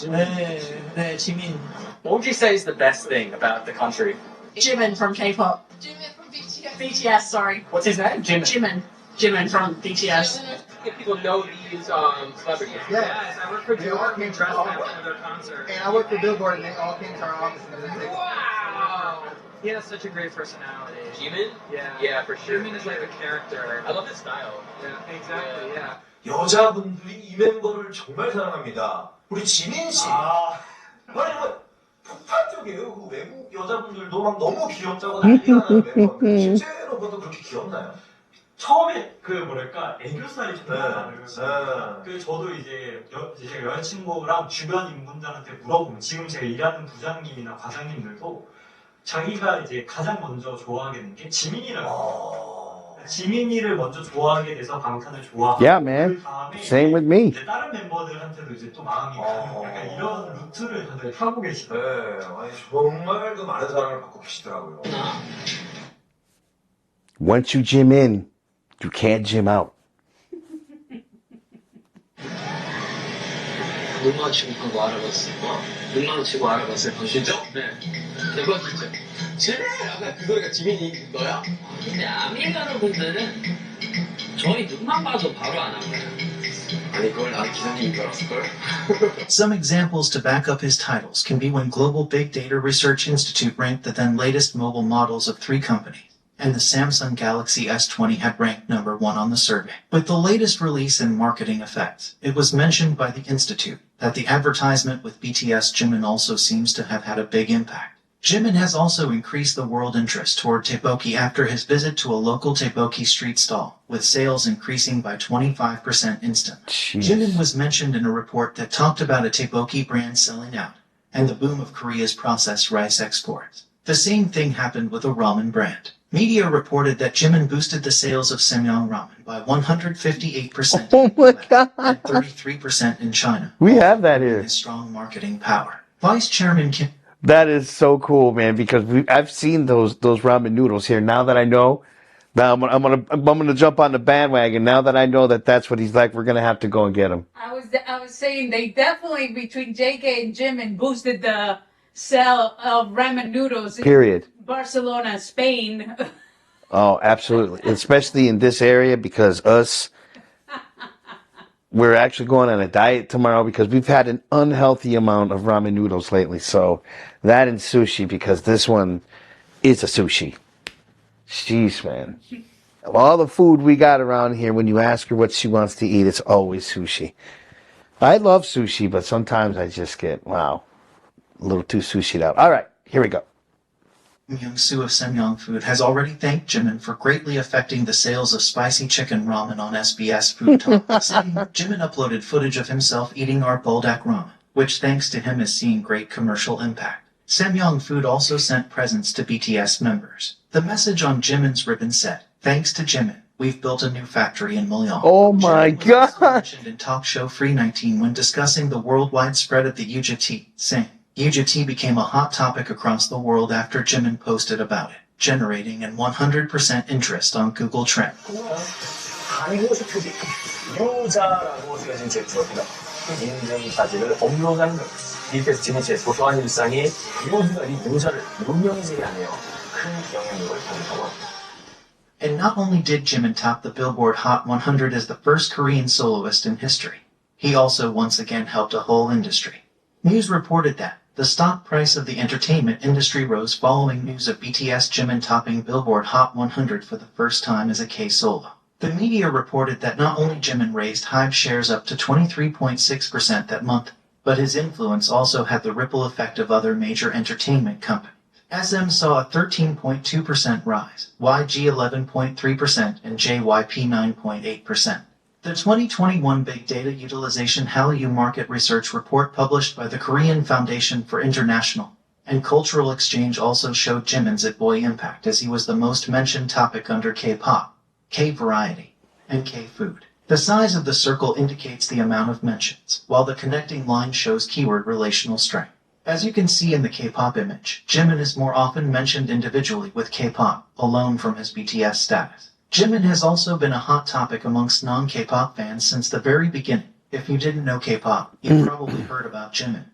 네, 지민. What would you say is the best thing about the country? Jimin from K-pop. Jimin from BTS. BTS, sorry. What's his name? Jimin. Jimin from BTS. If people know these celebrities. Yes, I work for they all came to our office. their concert. And I work for Billboard, and they all came to our office. Wow! He has such a great personality. Jimin? Yeah, for sure. Jimin is like a character. I love his style. Yeah, exactly. Yeah. 여자분들이 이 멤버를 정말 사랑합니다. 우리 지민 씨. 아니 뭐 폭발적이에요. 그 외국 여자분들도 막 너무 귀엽다고 난리가 나는 멤버인데 실제로 봐도 그렇게 귀엽나요? 처음에 그 뭐랄까 애교 스타일이 정말 많아요. 그 저도 이제 제 여자친구랑 주변 인분들한테 물어보면 지금 제가 일하는 부장님이나 과장님들도 자기가 이제 가장 먼저 좋아하게 된 게 지민이라고. 지민이를 먼저 좋아하게 돼서 방탄을 좋아하고 Yeah, man. 그 다음에 Same with me. 이제 다른 멤버들한테도 이제 또 마음이 가는 약간 이런 루트를 다들 타고 계시더라고요. 네, 아니 정말 그 많은 사랑을 받고 계시더라고요. Once you gym in, you can't gym out. 눈 마주치고 그거 알아봤어. 눈 마주치고 알아봤어요. 진짜? 네. 대박이죠. 지민! 아까 그 노래가 지민이 너야? 근데 아미가노 분들은 저희 눈만 봐도 바로 안 알아요. 아니 그걸 난 기사님인 줄 알았을걸? Some examples to back up his titles can be when Global Big Data Research Institute ranked the then latest mobile models of 3 companies, and the Samsung Galaxy S20 had ranked number 1 on the survey. With the latest release and marketing effects, it was mentioned by the Institute that the advertisement with BTS Jimin also seems to have had a big impact. Jimin has also increased the world interest toward tteokbokki after his visit to a local tteokbokki street stall, with sales increasing by 25% instantly. Jimin was mentioned in a report that talked about a tteokbokki brand selling out, and the boom of Korea's processed rice exports. The same thing happened with a ramen brand. Media reported that Jimin boosted the sales of Samyang ramen by 158% Oh my God. and 33% in China. We have that here. His strong marketing power. Vice Chairman Kim. That is so cool, man, because I've seen those ramen noodles here. Now that I know, now I'm gonna jump on the bandwagon. Now that I know that that's what he's like, we're gonna have to go and get him. I was saying they definitely between JK and Jimin boosted the sale of ramen noodles in Period. Barcelona, Spain. Oh, absolutely, especially in this area because us. we're actually going on a diet tomorrow because we've had an unhealthy amount of ramen noodles lately. So that and sushi, because this one is a sushi. Jeez, man. Of all the food we got around here, when you ask her what she wants to eat, it's always sushi. I love sushi, but sometimes I just get, wow, a little too sushied out. All right, here we go. Myung-soo of Semyong Food has already thanked Jimin for greatly affecting the sales of spicy chicken ramen on SBS Food Talk. Saying Jimin uploaded footage of himself eating our buldak ramen, which thanks to him is seeing great commercial impact. Semyong Food also sent presents to BTS members. The message on Jimin's ribbon said, "Thanks to Jimin, we've built a new factory in Mullyon." Oh my God! Mentioned in talk show Free 19 when discussing the worldwide spread of the Yuja tea, saying, Yuja tea became a hot topic across the world after Jimin posted about it, generating an 100% interest on Google Trend. 유자라고 쓰여진 제품입니다. 인증 사진을 업로드하는 것. BTS 지민 씨의 소소한 일상이 유저가 이 유자를 문명지게 하네요. 큰 영향력을 받았다고 합니다. And not only did Jimin top the Billboard Hot 100 as the first Korean soloist in history, he also once again helped a whole industry. News reported that the stock price of the entertainment industry rose following news of BTS Jimin topping Billboard Hot 100 for the first time as a K-solo. The media reported that not only Jimin raised HYBE shares up to 23.6% that month, but his influence also had the ripple effect of other major entertainment companies. SM saw a 13.2% rise, YG 11.3%, and JYP 9.8%. The 2021 Big Data Utilization Hallyu Market Research report published by the Korean Foundation for International and Cultural Exchange also showed Jimin's boy impact as he was the most mentioned topic under K-pop, K-variety, and K-food. The size of the circle indicates the amount of mentions, while the connecting line shows keyword relational strength. As you can see in the K-pop image, Jimin is more often mentioned individually with K-pop, alone from his BTS status. Jimin has also been a hot topic amongst non-K-pop fans since the very beginning. If you didn't know K-pop, you probably heard about Jimin.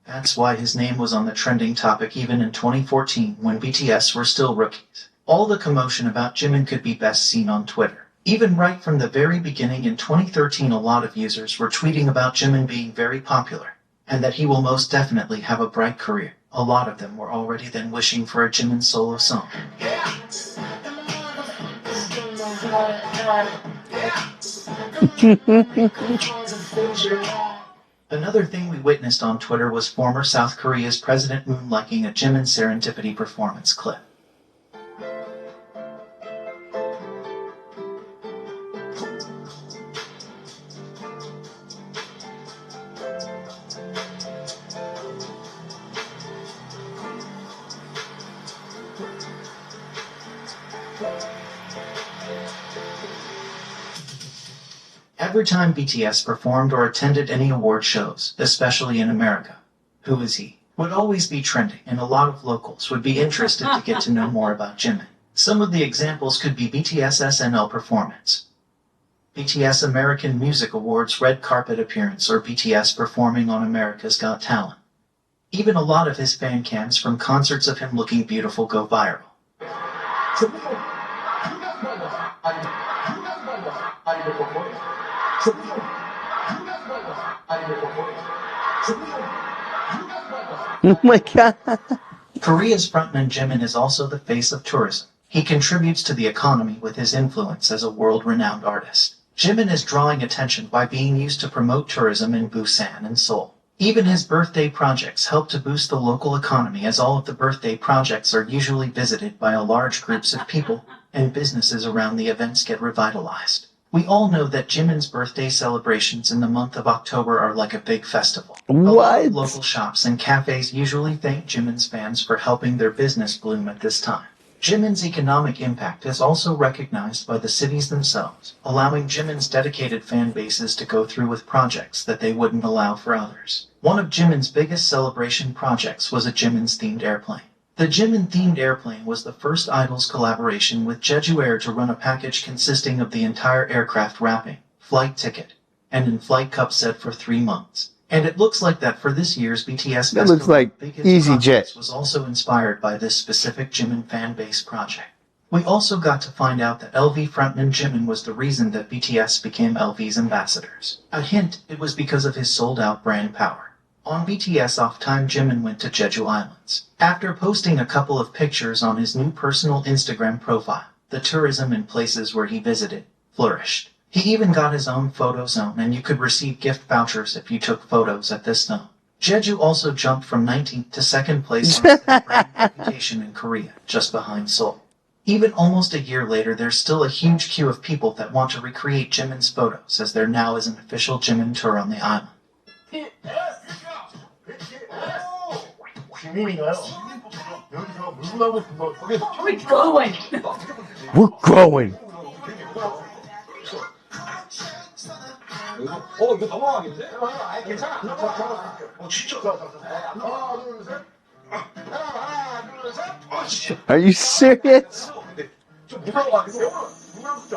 That's why his name was on the trending topic even in 2014 when BTS were still rookies. All the commotion about Jimin could be best seen on Twitter. Even right from the very beginning in 2013, a lot of users were tweeting about Jimin being very popular, and that he will most definitely have a bright career. A lot of them were already then wishing for a Jimin solo song. Another thing we witnessed on Twitter was former South Korea's President Moon liking a Jimin Serendipity performance clip. Every time BTS performed or attended any award shows, especially in America, "Who is he?" would always be trending, and a lot of locals would be interested to get to know more about Jimin. Some of the examples could be BTS SNL performance, BTS American Music Awards red carpet appearance, or BTS performing on America's Got Talent. Even a lot of his fan cams from concerts of him looking beautiful go viral. Oh my God. Korea's frontman Jimin is also the face of tourism. He contributes to the economy with his influence as a world-renowned artist. Jimin is drawing attention by being used to promote tourism in Busan and Seoul. Even his birthday projects help to boost the local economy, as all of the birthday projects are usually visited by a large groups of people, and businesses around the events get revitalized. We all know that Jimin's birthday celebrations in the month of October are like a big festival. A lot of local shops and cafes usually thank Jimin's fans for helping their business bloom at this time. Jimin's economic impact is also recognized by the cities themselves, allowing Jimin's dedicated fan bases to go through with projects that they wouldn't allow for others. One of Jimin's biggest celebration projects was a Jimin's themed airplane. The Jimin-themed airplane was the first Idol's collaboration with Jeju Air to run a package consisting of the entire aircraft wrapping, flight ticket, and in-flight cup set for 3 months. And it looks like that for this year's BTS That looks like EasyJet. was also inspired by this specific Jimin fan base project. We also got to find out that LV frontman Jimin was the reason that BTS became LV's ambassadors. A hint, it was because of his sold-out brand power. On BTS off time, Jimin went to Jeju Islands. After posting a couple of pictures on his new personal Instagram profile, the tourism in places where he visited flourished. He even got his own photo zone, and you could receive gift vouchers if you took photos at this zone. Jeju also jumped from 19th to 2nd place on its brand reputation in Korea, just behind Seoul. Even almost a year later, there's still a huge queue of people that want to recreate Jimin's photos, as there now is an official Jimin tour on the island. We're growing. 이거 넘어가겠는데? 괜찮아. 진짜. Are you serious? 좀 무서워가지고 누구랑 진짜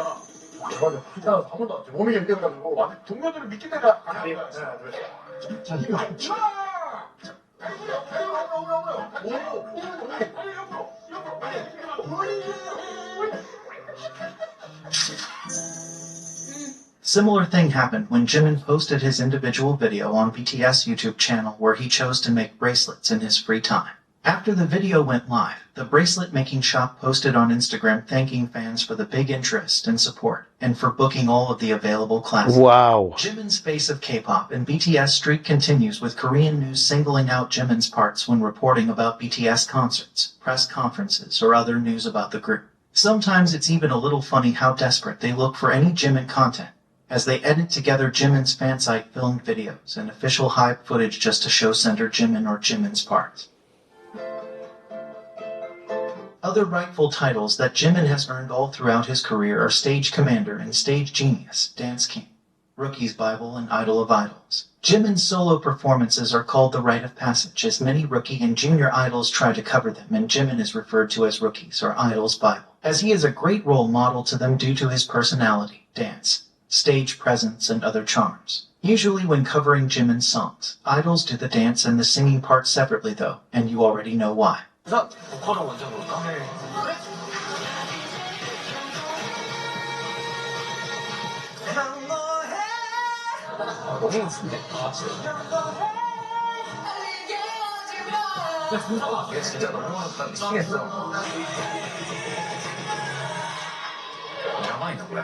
진짜 한 번도 안 돼. 몸이 연결해가지고 완전 동료들을 믿기 때문에 안 하는 거야. 자 이거 Similar thing happened when Jimin posted his individual video on BTS YouTube channel where he chose to make bracelets in his free time. After the video went live, the bracelet making shop posted on Instagram thanking fans for the big interest and support, and for booking all of the available classes. Wow. Jimin's face of K-pop and BTS streak continues, with Korean news singling out Jimin's parts when reporting about BTS concerts, press conferences, or other news about the group. Sometimes it's even a little funny how desperate they look for any Jimin content, as they edit together Jimin's fan site filmed videos and official hype footage just to show center Jimin or Jimin's parts. Other rightful titles that Jimin has earned all throughout his career are Stage Commander and Stage Genius, Dance King, Rookie's Bible, and Idol of Idols. Jimin's solo performances are called the rite of passage, as many rookie and junior idols try to cover them, and Jimin is referred to as Rookie's or Idol's Bible, as he is a great role model to them due to his personality, dance, stage presence, and other charms. Usually when covering Jimin's songs, idols do the dance and the singing part separately though, and you already know why. 보컬을 먼저 볼까? 네. 너무 웃긴데? 아, 진짜. 이게 진짜 너무 어렵다. 미치겠어. 가만히 있는 거야.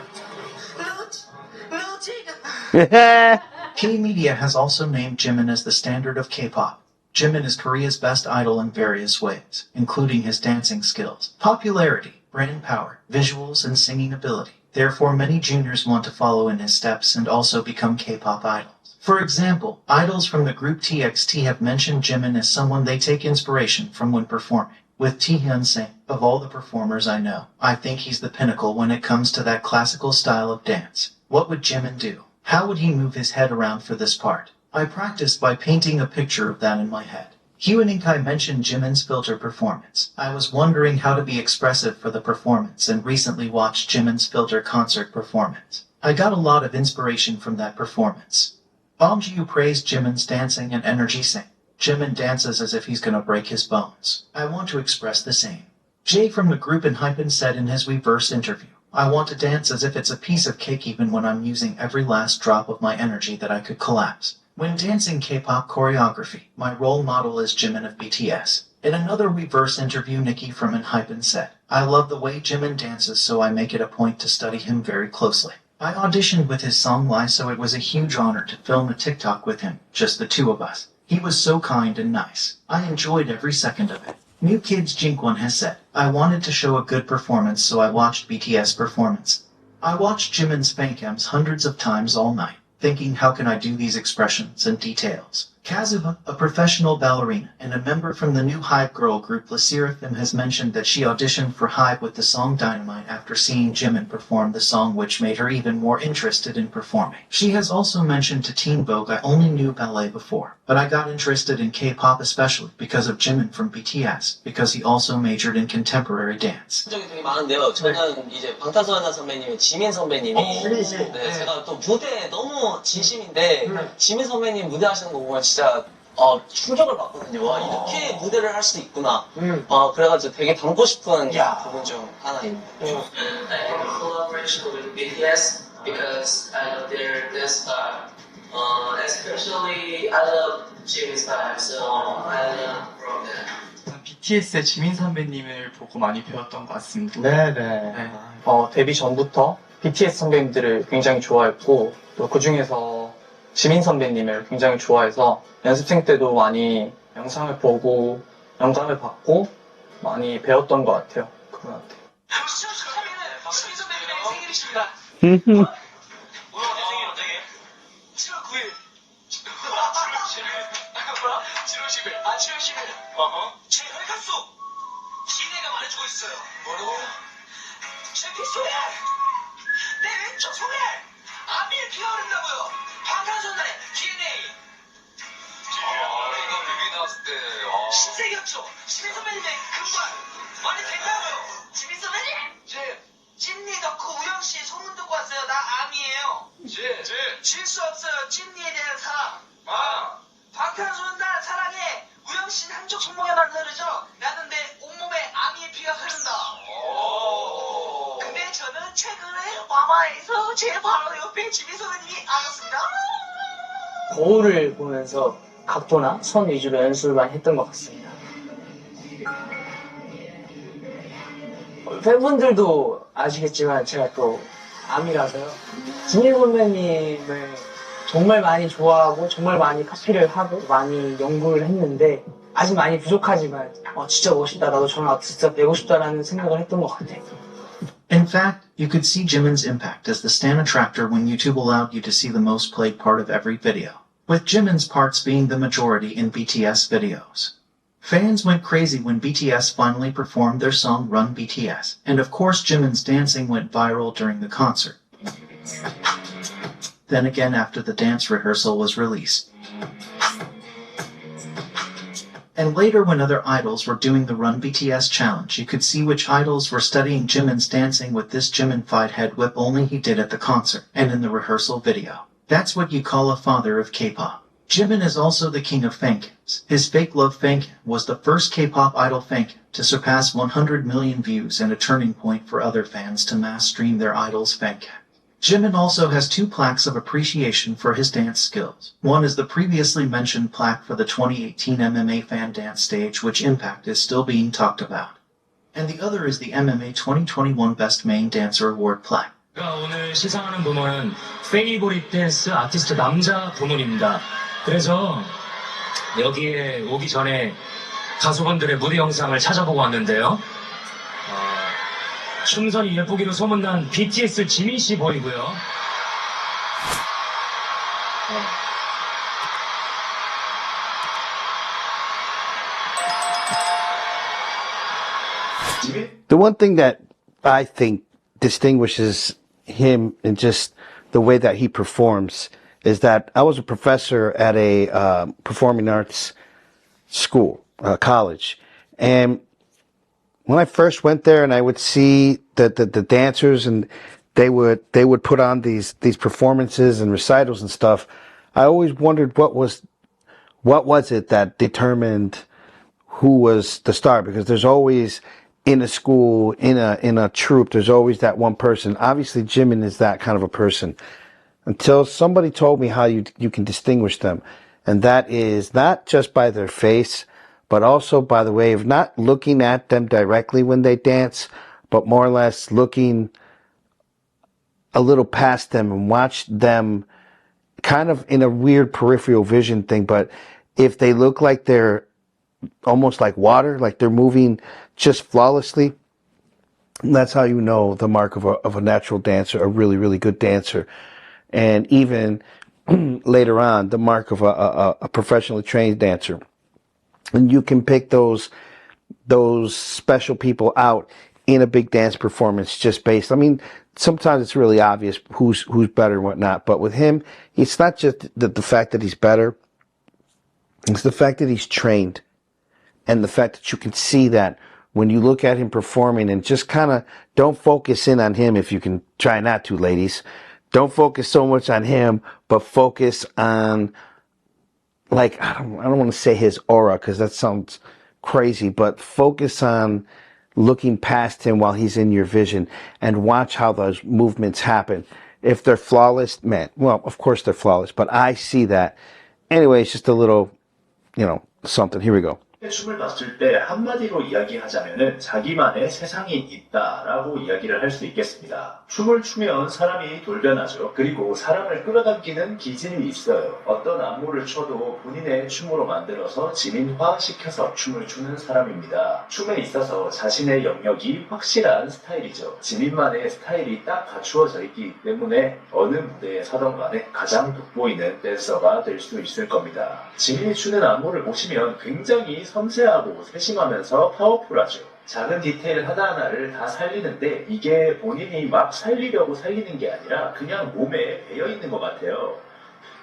K-Media has also named Jimin as the standard of K-pop. Jimin is Korea's best idol in various ways, including his dancing skills, popularity, brand power, visuals, and singing ability. Therefore, many juniors want to follow in his steps and also become K-pop idols. For example, idols from the group TXT have mentioned Jimin as someone they take inspiration from when performing. With Taehyun saying, "Of all the performers I know, I think he's the pinnacle when it comes to that classical style of dance. What would Jimin do? How would he move his head around for this part? I practiced by painting a picture of that in my head." Hyuninkai mentioned Jimin's filter performance. I was wondering how to be expressive for the performance and recently watched Jimin's filter concert performance. I got a lot of inspiration from that performance. Bongjiu praised Jimin's dancing and energy, saying, "Jimin dances as if he's gonna break his bones. I want to express the same." Jay from the group Enhypen said in his reverse interview, "I want to dance as if it's a piece of cake even when I'm using every last drop of my energy that I could collapse. When dancing K-pop choreography, my role model is Jimin of BTS." In another reverse interview, Nikki from Enhypen said, "I love the way Jimin dances, so I make it a point to study him very closely. I auditioned with his song Lie, so it was a huge honor to film a TikTok with him, just the two of us. He was so kind and nice. I enjoyed every second of it." New Kids Jinkwon has said, "I wanted to show a good performance, so I watched BTS performance. I watched Jimin's fancams hundreds of times all night, thinking how can I do these expressions and details." Kazuha, a professional ballerina and a member from the new Hype girl group La Seraphim, has mentioned that she auditioned for Hype with the song Dynamite after seeing Jimin perform the song, which made her even more interested in performing. She has also mentioned to Teen Vogue, "I only knew ballet before, but I got interested in K-pop especially because of Jimin from BTS, because he also majored in contemporary dance." 적이 되게 많은데요. 저는 이제 방탄소년단 선배님이 지민 선배님이 네, 제가 또 무대에 너무 진심인데 지민 선배님 무대 하시는 거 보면 진짜 충격을 받거든요. 와, 이렇게 무대를 할 수 있구나. 그래가지고 되게 담고 싶은 부분 중 하나입니다. I have a collaboration with BTS because I love their style. Especially I love Jimin's style, so I learn from them. BTS의 지민 선배님을 보고 많이 배웠던 것 같습니다. 네네. 데뷔 전부터 BTS 선배님들을 굉장히 좋아했고, 또 그 중에서 지민 선배님을 굉장히 좋아해서 연습생 때도 많이 영상을 보고 영감을 받고 많이 배웠던 것 같아요. 그분한테. 지민 선배님의 생일이십니다. 오늘 내 생일 언제게? 7월 9일. 7월 10일. 7월 10일. 제 혈액수 DNA가 말해주고 있어요. 뭐라고? 제 빗속에 내 왼쪽 손에 아밀피가 흐른다고요. 방탄소년단의 DNA. 이거 뮤비 나왔을 때 신세계였죠. 지민 선배님의 금발 많이 된다고요. 지민 선배님, 찐니 덕후 우영씨 소문 듣고 왔어요. 나 암이에요. 질 수 없어요. 찐니에 대한 사랑. 방탄소년단 사랑해. 우영씨는 한쪽 손목에만 흐르죠. 나는 내 온몸에 아미의 피가 흐른다. 근데 저는 최근에 마마에서 제 바로 옆에 지민 선배님이 앉았습니다. 거울을 보면서 각도나 선 위주로 연습을 많이 했던 것 같습니다. 팬분들도 아시겠지만 제가 또 암이라서요. 지민 선배님을 정말 많이 좋아하고 정말 많이 카피를 하고 많이 연구를 했는데 아직 많이 부족하지만 진짜 멋있다. 나도 저런 아티스트가 되고 싶다라는 생각을 했던 것 같아요. In fact, you could see Jimin's impact as the Stan attractor when YouTube allowed you to see the most played part of every video, with Jimin's parts being the majority in BTS videos. Fans went crazy when BTS finally performed their song Run BTS, and of course Jimin's dancing went viral during the concert. Then again after the dance rehearsal was released. And later when other idols were doing the Run BTS challenge, you could see which idols were studying Jimin's dancing with this Jimin-fied head whip only he did at the concert and in the rehearsal video. That's what you call a father of K-pop. Jimin is also the king of fancams. His Fake Love fancam was the first K-pop idol fancam to surpass 100 million views and a turning point for other fans to mass stream their idol's fancam. Jimin also has 2 plaques of appreciation for his dance skills. One is the previously mentioned plaque for the 2018 MMA fan dance stage, which Impact is still being talked about. And the other is the MMA 2021 Best Main Dancer Award plaque. 오늘 시상하는 부문은 페이보릿 댄스 아티스트 남자 부문입니다. 그래서 여기에 오기 전에 가수분들의 무대 영상을 찾아보고 왔는데요. 춤선이 예쁘기로 소문난 BTS 지민 씨 보이고요. The one thing that I think distinguishes him in just the way that he performs is that I was a professor at a performing arts school, college, and when I first went there and I would see the dancers and they would put on these performances and recitals and stuff, I always wondered what was it that determined who was the star, because there's always in a school, in a troupe, there's always that one person. Obviously Jimin is that kind of a person, until somebody told me how you can distinguish them, and that is not just by their face, but also by the way of not looking at them directly when they dance, but more or less looking a little past them and watch them kind of in a weird peripheral vision thing. But if they look like they're almost like water, like they're moving just flawlessly, that's how you know the mark of a natural dancer, a really, really good dancer. And even later on, the mark of a professionally trained dancer. And you can pick those special people out in a big dance performance just based. I mean, sometimes it's really obvious who's better and whatnot. But with him, it's not just the fact that he's better. It's the fact that he's trained, and the fact that you can see that when you look at him performing, and just kind of don't focus in on him if you can try not to, ladies. Don't focus so much on him, but focus on like, I don't want to say his aura because that sounds crazy, but focus on looking past him while he's in your vision and watch how those movements happen. If they're flawless, man, well, of course they're flawless, but I see that. Anyway, it's just a little, something. Here we go. 춤을 봤을 때 한마디로 이야기하자면은 자기만의 세상이 있다라고 이야기를 할 수 있겠습니다. 춤을 추면 사람이 돌변하죠. 그리고 사람을 끌어당기는 기질이 있어요. 어떤 안무를 춰도 본인의 춤으로 만들어서 지민화시켜서 춤을 추는 사람입니다. 춤에 있어서 자신의 영역이 확실한 스타일이죠. 지민만의 스타일이 딱 갖추어져 있기 때문에 어느 무대에 서던 간에 가장 돋보이는 댄서가 될 수 있을 겁니다. 지민이 추는 안무를 보시면 굉장히 섬세하고 세심하면서 파워풀하죠. 작은 디테일 하나하나를 다 살리는데 이게 본인이 막 살리려고 살리는 게 아니라 그냥 몸에 배어있는 것 같아요.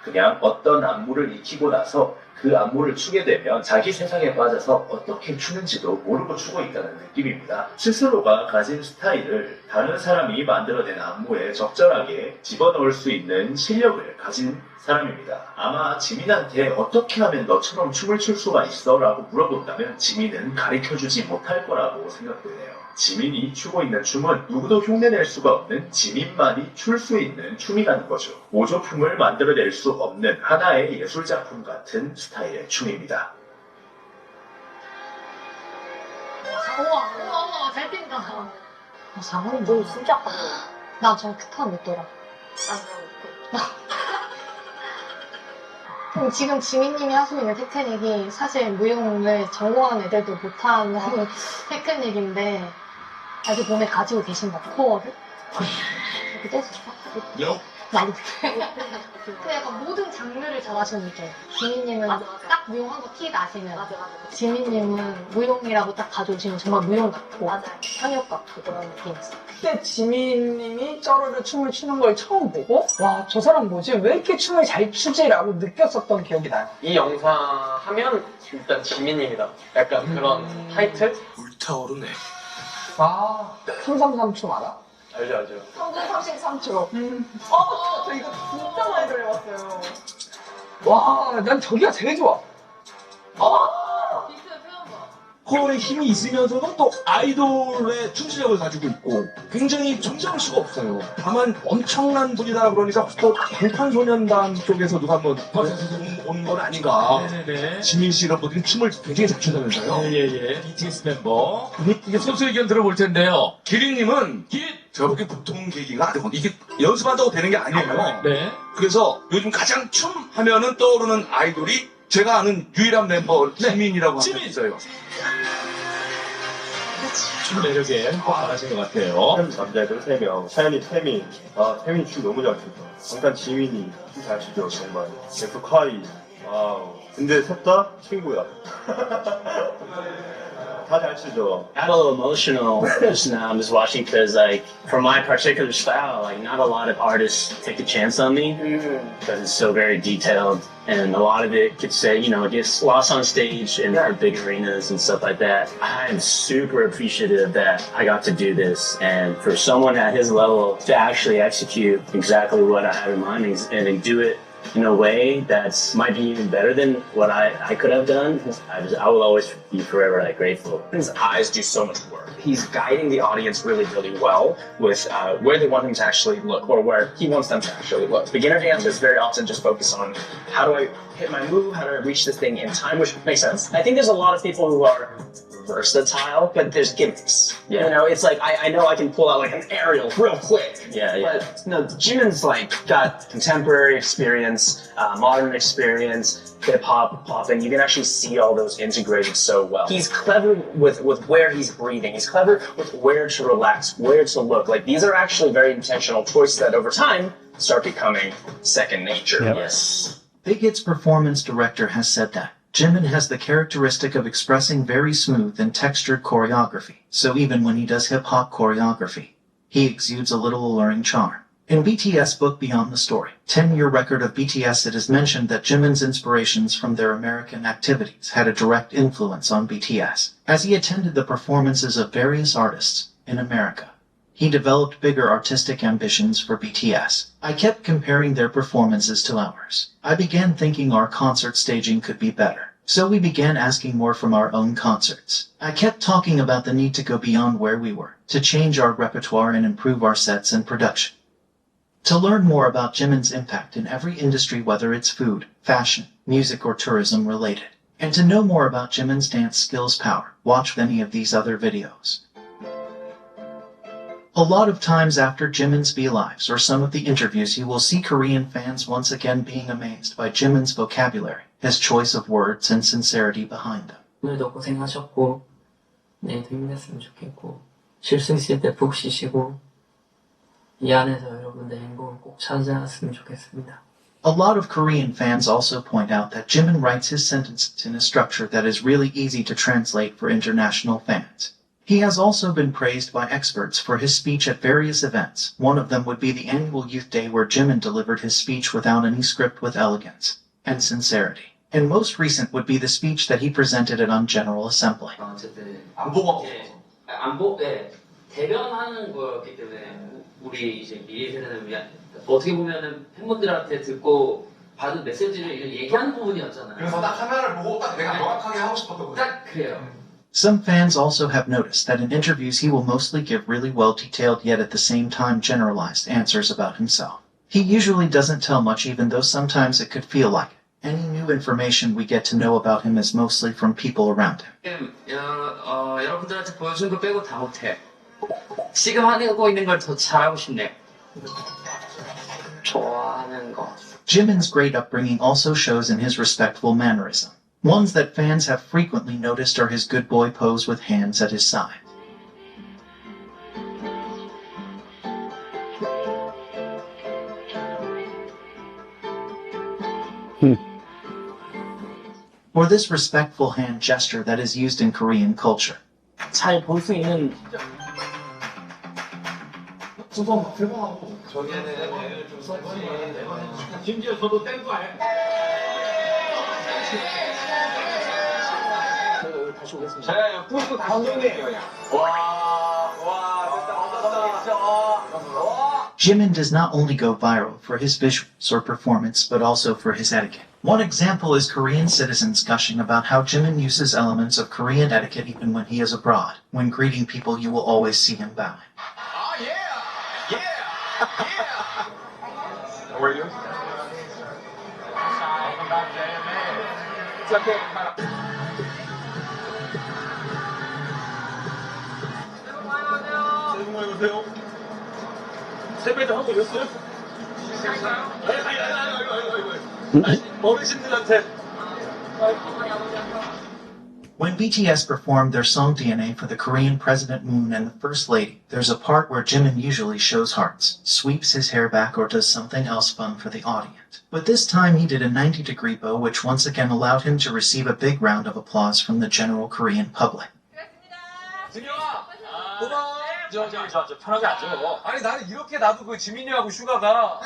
그냥 어떤 안무를 익히고 나서 그 안무를 추게 되면 자기 세상에 빠져서 어떻게 추는지도 모르고 추고 있다는 느낌입니다. 스스로가 가진 스타일을 다른 사람이 만들어낸 안무에 적절하게 집어넣을 수 있는 실력을 가진 사람입니다. 아마 지민한테 어떻게 하면 너처럼 춤을 출 수가 있어? 라고 물어본다면 지민은 가르쳐주지 못할 거라고 생각되네요. 지민이 추고 있는 춤은 누구도 흉내낼 수가 없는 지민만이 출 수 있는 춤이라는 거죠. 모조품을 만들어낼 수 없는 하나의 예술작품 같은 스타일의 춤입니다. 우와, 잘 뛴다. 장훈이 너 진짜 아까 나저 기타 못 돌아. 지금 지민님이 하시고 있는 테크닉이 사실 무용을 전공한 애들도 못하는 테크닉인데 아직 몸에 가지고 계신다, 코어를. 이렇게 떼주실까? 많이 그 약간 모든 장르를 잘하시는 느낌. 지민님은 딱 무용한 거 티 나시면 지민님은 무용이라고 딱 가져오시면 정말 무용 같고 현역 같고 그런 느낌이 있어요. 그때 지민님이 쩌르르 춤을 추는 걸 처음 보고 와, 저 사람 뭐지? 왜 이렇게 춤을 잘 추지?라고 느꼈었던 기억이 나요. 이 영상 하면 일단 지민님이다. 약간 그런 타이틀? 불타오르네. 아, 333춤 알아? 알죠, 알죠. 3분 33초. 저 이거 진짜 많이 돌려봤어요. 와, 난 저기가 제일 좋아. 코어에 힘이 있으면서도 또 아이돌의 춤 실력을 가지고 있고 굉장히 점잖을 수가 없어요. 다만 엄청난 분이다 그러니까 또 방탄소년단 쪽에서 누가 한번 온 건 아닌가. 네네네. 지민 씨 이런 분들이 춤을 굉장히 잘 춘다면서요. 예예예. BTS 멤버. 이게 선수 의견 들어볼 텐데요. 기린님은 제가 보기엔 보통 계기가 아니고 이게 연습한다고 되는 게 아니에요. 네. 그래서 요즘 가장 춤 하면은 떠오르는 아이돌이 제가 아는 유일한 멤버 지민이라고 하는 게 있어요. 춤 매력에 잘하신 것 같아요. 남자애들 3명. 차연이, 태민. 태민이 춤 너무 잘 추죠. 잠깐 지민이 춤 잘 추죠, 정말. 엑소카이. 와우. 근데 셋 다 친구야. 다 잘 추죠. I got a little emotional just now. I'm just watching because, like, for my particular style, like, not a lot of artists take a chance on me because it's so very detailed, and a lot of it could say, gets lost on stage in the big arenas and stuff like that. I'm super appreciative that I got to do this, and for someone at his level to actually execute exactly what I have in mind and do it in a way that's might be even better than what I could have done. I will always be forever grateful. His eyes do so much work. He's guiding the audience really, really well with where they want him to actually look or where he wants them to actually look. Beginner dancers very often just focus on how do I hit my move, how do I reach this thing in time, which makes sense. I think there's a lot of people who are versatile, But there's gimmicks. Yeah. It's like I know I can pull out like an aerial real quick. Yeah. But no, Jimin's got contemporary experience, modern experience, hip hop, popping. You can actually see all those integrated so well. He's clever with where he's breathing. He's clever with where to relax, where to look. These are actually very intentional choices that over time start becoming second nature. Yep. Yes. Biggett's performance director has said that Jimin has the characteristic of expressing very smooth and textured choreography, so even when he does hip-hop choreography, he exudes a little alluring charm. In BTS book Beyond the Story, 10-year record of BTS, it is mentioned that Jimin's inspirations from their American activities had a direct influence on BTS, as he attended the performances of various artists in America. He developed bigger artistic ambitions for BTS. I kept comparing their performances to ours. I began thinking our concert staging could be better. So we began asking more from our own concerts. I kept talking about the need to go beyond where we were, to change our repertoire and improve our sets and production. To learn more about Jimin's impact in every industry, whether it's food, fashion, music or tourism related, and to know more about Jimin's dance skills power, watch any of these other videos. A lot of times after Jimin's V-Lives or some of the interviews, you will see Korean fans once again being amazed by Jimin's vocabulary, his choice of words and sincerity behind them. 오늘도 고생하셨고 내일도 힘냈으면 좋겠고 실수 있을 때 푹 쉬시고 이 안에서 여러분들 행복을 꼭 찾아왔으면 좋겠습니다. A lot of Korean fans also point out that Jimin writes his sentences in a structure that is really easy to translate for international fans. He has also been praised by experts for his speech at various events. One of them would be the annual Youth Day, where Jimin delivered his speech without any script, with elegance and sincerity. And most recent would be the speech that he presented at General Assembly. 대변하는 거였기 때문에 우리 이제 미래 세대는 어떻게 보면은 팬분들한테 듣고 받은 메시지를 얘기하는 부분이었잖아요. 그래서 딱 카메라를 보고 딱 내가 명확하게 하고 싶었던 거죠. 딱 그래요. Some fans also have noticed that in interviews he will mostly give really well-detailed yet at the same time generalized answers about himself. He usually doesn't tell much, even though sometimes it could feel like it. Any new information we get to know about him is mostly from people around him. 여러분들한테 보여준 거 빼고 다 못해. 지금 하고 있는 걸 더 잘하고 싶네요. 좋아하는 거. Jimin's great upbringing also shows in his respectful mannerism. Ones that fans have frequently noticed are his good boy pose with hands at his side. Or this respectful hand gesture that is used in Korean culture. 잘 볼 수 있는 심지어 저도 댄스 알. 다시 오겠습니다. 자, 뿌리도 다 감독이에요. Jimin does not only go viral for his visuals or performance, but also for his etiquette. One example is Korean citizens gushing about how Jimin uses elements of Korean etiquette even when he is abroad. When greeting people, you will always see him bowing. Oh yeah, yeah, yeah. How are you? Welcome back, JMA. It's okay. 새해 복 많이 받으세요. 세배도 하고 이랬어요? 아니, 어르신들한테. When BTS performed their song DNA for the Korean President Moon and the First Lady, there's a part where Jimin usually shows hearts, sweeps his hair back, or does something else fun for the audience. But this time he did a 90-degree bow, which once again allowed him to receive a big round of applause from the general Korean public. 저 편하게 앉아. 아니 나는 이렇게 나도 그 지민이하고 슈가가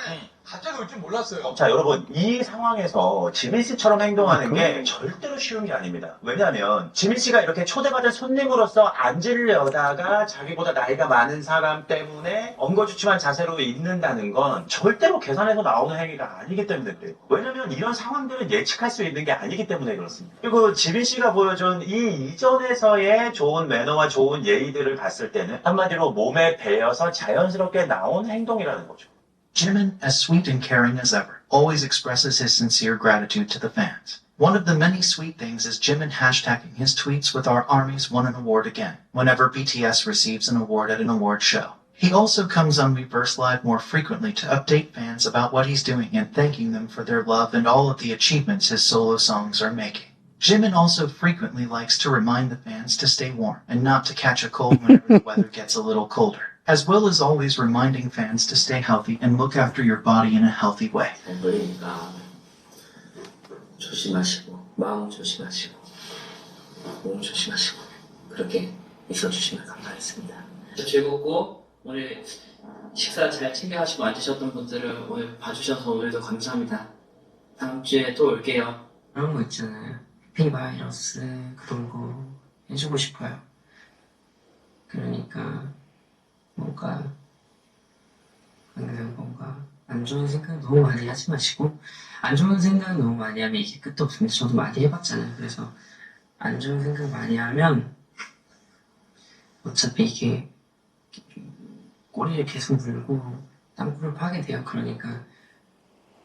갑자기 올 줄 몰랐어요. 자, 여러분, 이 상황에서 지민 씨처럼 행동하는 게 절대로 쉬운 게 아닙니다. 왜냐하면 지민 씨가 이렇게 초대받은 손님으로서 앉으려다가 자기보다 나이가 많은 사람 때문에 엉거주춤한 자세로 있는다는 건 절대로 계산해서 나오는 행위가 아니기 때문에 그래요. 왜냐하면 이런 상황들은 예측할 수 있는 게 아니기 때문에 그렇습니다. 그리고 지민 씨가 보여준 이 이전에서의 좋은 매너와 좋은 예의들을 봤을 때는 한마디로 몸에 배어서 자연스럽게 나온 행동이라는 거죠. Jimin, as sweet and caring as ever, always expresses his sincere gratitude to the fans. One of the many sweet things is Jimin hashtagging his tweets with "Our armies won an award again" whenever BTS receives an award at an award show. He also comes on Reverse Live more frequently to update fans about what he's doing and thanking them for their love and all of the achievements his solo songs are making. Jimin also frequently likes to remind the fans to stay warm and not to catch a cold whenever the weather gets a little colder, as well as always reminding fans to stay healthy and look after your body in a healthy way. 조심하시고 마음 조심하시고 몸 조심하시고 그렇게 있어주시면 감사하겠습니다. 즐겁고 오늘 식사 잘 챙겨가시고 앉으셨던 분들을 오늘 봐주셔서 오늘도 감사합니다. 다음 주에 또 올게요. 그런 거 있잖아요. 해피바이러스 그런 거 해주고 싶어요. 그러니까 뭔가 좋은 생각 너무 많이 하지 마시고 안 좋은 생각 너무 많이 하면 이게 끝도 없습니다. 저도 많이 해봤잖아요. 그래서 안 좋은 생각 많이 하면 어차피 이게 꼬리를 계속 물고 땅굴을 파게 돼요. 그러니까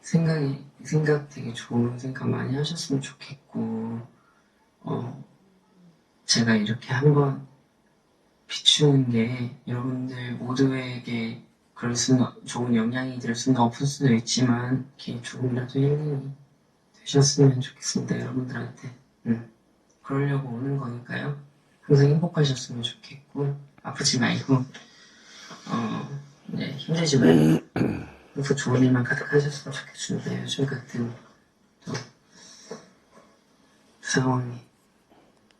생각 되게 좋은 생각 많이 하셨으면 좋겠고 제가 이렇게 한번 비추는 게 여러분들 모두에게 좋은 영향이 될 수는 없을 수도 있지만 이렇게 조금이라도 힐링이 되셨으면 좋겠습니다. 여러분들한테 그러려고 오는 거니까요. 항상 행복하셨으면 좋겠고 아프지 말고 네, 힘들지 말고 항상 좋은 일만 가득하셨으면 좋겠습니다. 요즘 같은 또 상황이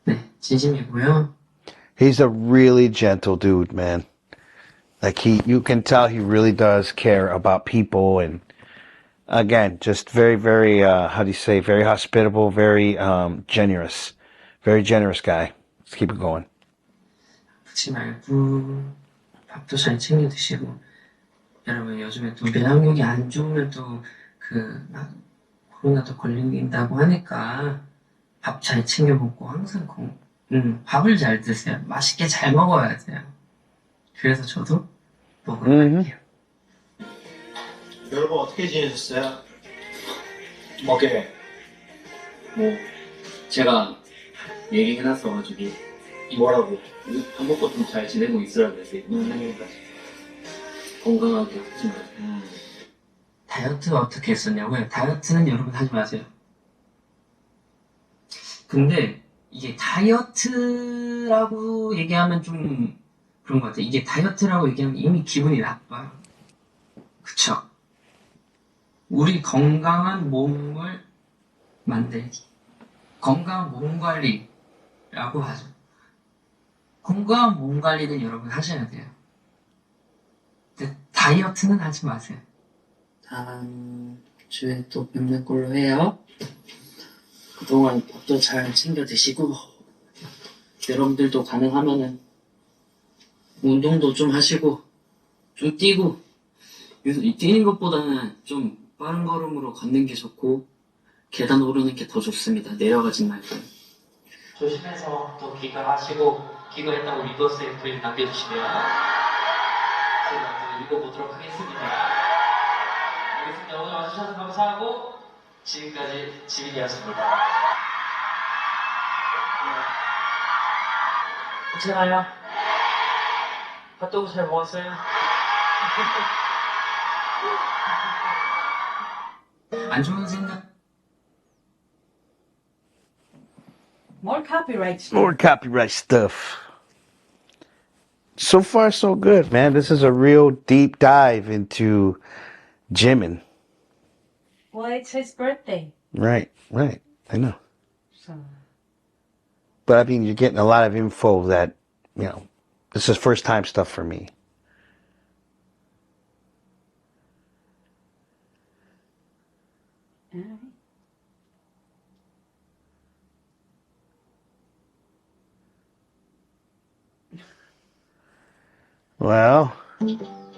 네, 진심이고요. He's a really gentle dude, man. Like you can tell he really does care about people, and again, just very, very, how do you say, very hospitable, very generous guy. Let's keep it going. 아프지 말고 밥도 잘 챙겨 드시고 여러분 요즘에 또 면역력이 안 좋으면 또 코로나도 걸린다고 하니까 밥 잘 챙겨 먹고 항상 밥을 잘 드세요. 맛있게 잘 먹어야 돼요. 그래서 저도 먹으러 갈게요. 여러분 어떻게 지내셨어요? 어게 제가 얘기해놨어가지고 뭐라고? 밥 먹고 좀 잘 지내고 있으라 그랬어요. 건강하게 하지 마세요. 다이어트 어떻게 했었냐고요? 다이어트는 여러분 하지 마세요. 근데 이게 다이어트라고 얘기하면 좀 그런 것 같아요. 이게 다이어트라고 얘기하면 이미 기분이 나빠요. 그쵸? 우리 건강한 몸을 만들기. 건강한 몸 관리라고 하죠. 건강한 몸 관리는 여러분 하셔야 돼요. 근데 다이어트는 하지 마세요. 다음 주에 또 뵙는 걸로 해요. 그동안 밥도 잘 챙겨 드시고 여러분들도 가능하면은 운동도 좀 하시고 좀 뛰고 뛰는 것보다는 좀 빠른 걸음으로 걷는 게 좋고 계단 오르는 게 더 좋습니다. 내려가지 말고 조심해서 또 귀가하시고 귀가했다고 리버스에 글 남겨주시면 제가 또 읽어보도록 하겠습니다. 알겠습니다. 오늘 와주셔서 감사하고 지금까지 지민이었습니다. 괜찮아요? 핫도그 잘 먹었어요? 안 좋은 생각 More copyright stuff. More copyright stuff. So far, so good, man. This is a real deep dive into Jimin. Well, it's his birthday. Right. I know. So. But I mean, you're getting a lot of info that, this is first time stuff for me. Well,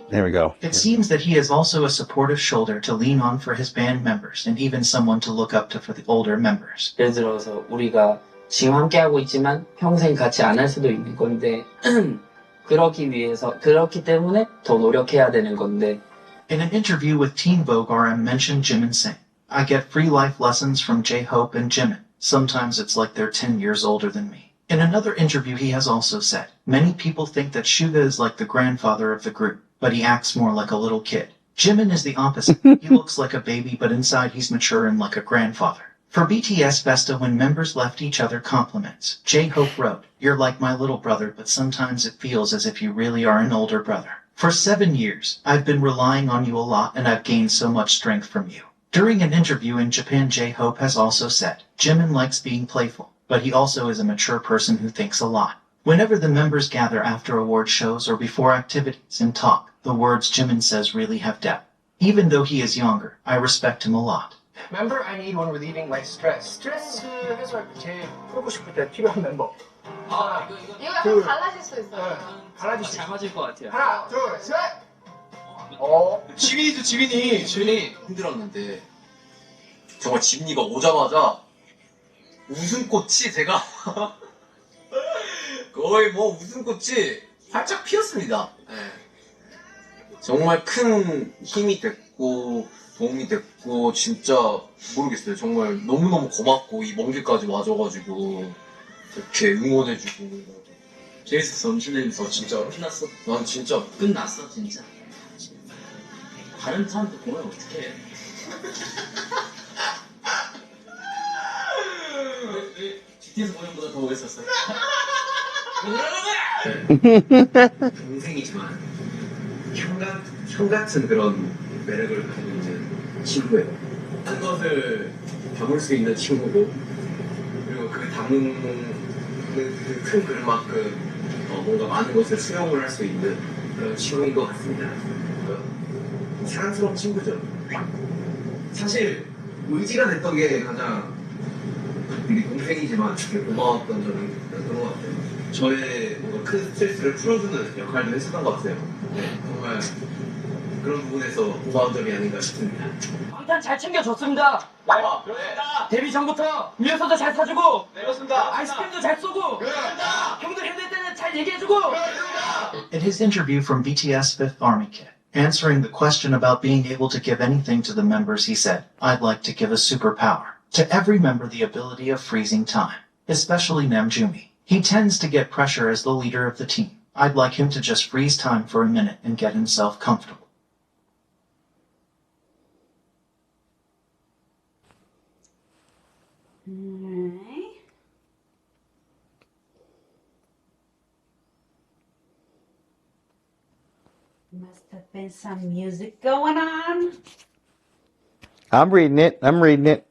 there we go. It seems that he is also a supportive shoulder to lean on for his band members and even someone to look up to for the older members. 예를 들어서 우리가 지금 함께하고 있지만 평생 같이 안 할 수도 있는 건데 그렇기 때문에 더 노력해야 되는 건데 In an interview with Teen Vogue, RM mentioned Jimin saying, I get free life lessons from J-Hope and Jimin. Sometimes it's like they're 10 years older than me. In another interview, he has also said, many people think that Suga is like the grandfather of the group, but he acts more like a little kid. Jimin is the opposite. He looks like a baby, but inside he's mature and like a grandfather. For BTS Festa, when members left each other compliments, J-Hope wrote, You're like my little brother, but sometimes it feels as if you really are an older brother. For 7 years, I've been relying on you a lot and I've gained so much strength from you. During an interview in Japan, J-Hope has also said, Jimin likes being playful, but he also is a mature person who thinks a lot. Whenever the members gather after award shows or before activities and talk, the words Jimin says really have depth. Even though he is younger, I respect him a lot. Member I need when relieving my stress. 스트레스 해소할 때 제일 풀고 싶을 때 필요한 멤버. 이거 약간 달라질 수 있어요. 달라질 수 잘 맞을 것 같아요. 하나, 둘, 셋. 지민이죠, 지민이. 지민이 힘들었는데 정말 지민이가 오자마자 웃음꽃이 제가 거의 뭐 웃음꽃이 활짝 피었습니다. 네. 정말 큰 힘이 됐고 도움이 됐고 진짜 모르겠어요. 정말 너무너무 고맙고 이 먼 길까지 와줘가지고 이렇게 응원해주고 재밌었어. 엄청 재밌었어. 진짜 끝났어. 난 진짜 끝났어 진짜. 다른 사람들 보면 어떡해. GT에서 보는 것보다 더 멋있었어요. 동생이지만 형 같은 그런 매력을 가지고 있는 친구예요. 큰 것을 담을 수 있는 친구고, 그리고 그 담는 그 큰 그릇만큼 뭔가 많은 것을 수용을 할 수 있는 그런 친구인 것 같습니다. 사랑스러운 친구죠. 사실 의지가 됐던 게 가장 우리 동생이지만 되게 고마웠던 점이 그런 것 같아요. 저의 뭔가 큰 스트레스를 풀어주는 역할도 했었던 것 같아요. 네, 정말 그런 부분에서 고마운 점이 아닌가 싶습니다. 방탄 잘 챙겨줬습니다. 그렇습니다. 데뷔 전부터 음료수도 잘 사주고, 그렇습니다. 아이스크림도 잘 쏘고, 그렇습니다. 형들 힘들 때는 잘 얘기해주고, 그렇습니다. In his interview from BTS Fifth Army Kit, answering the question about being able to give anything to the members, he said, "I'd like to give a superpower. To every member the ability of freezing time, especially Namjoon. He tends to get pressure as the leader of the team. I'd like him to just freeze time for a minute and get himself comfortable." Alright. Must have been some music going on. I'm reading it. I'm reading it.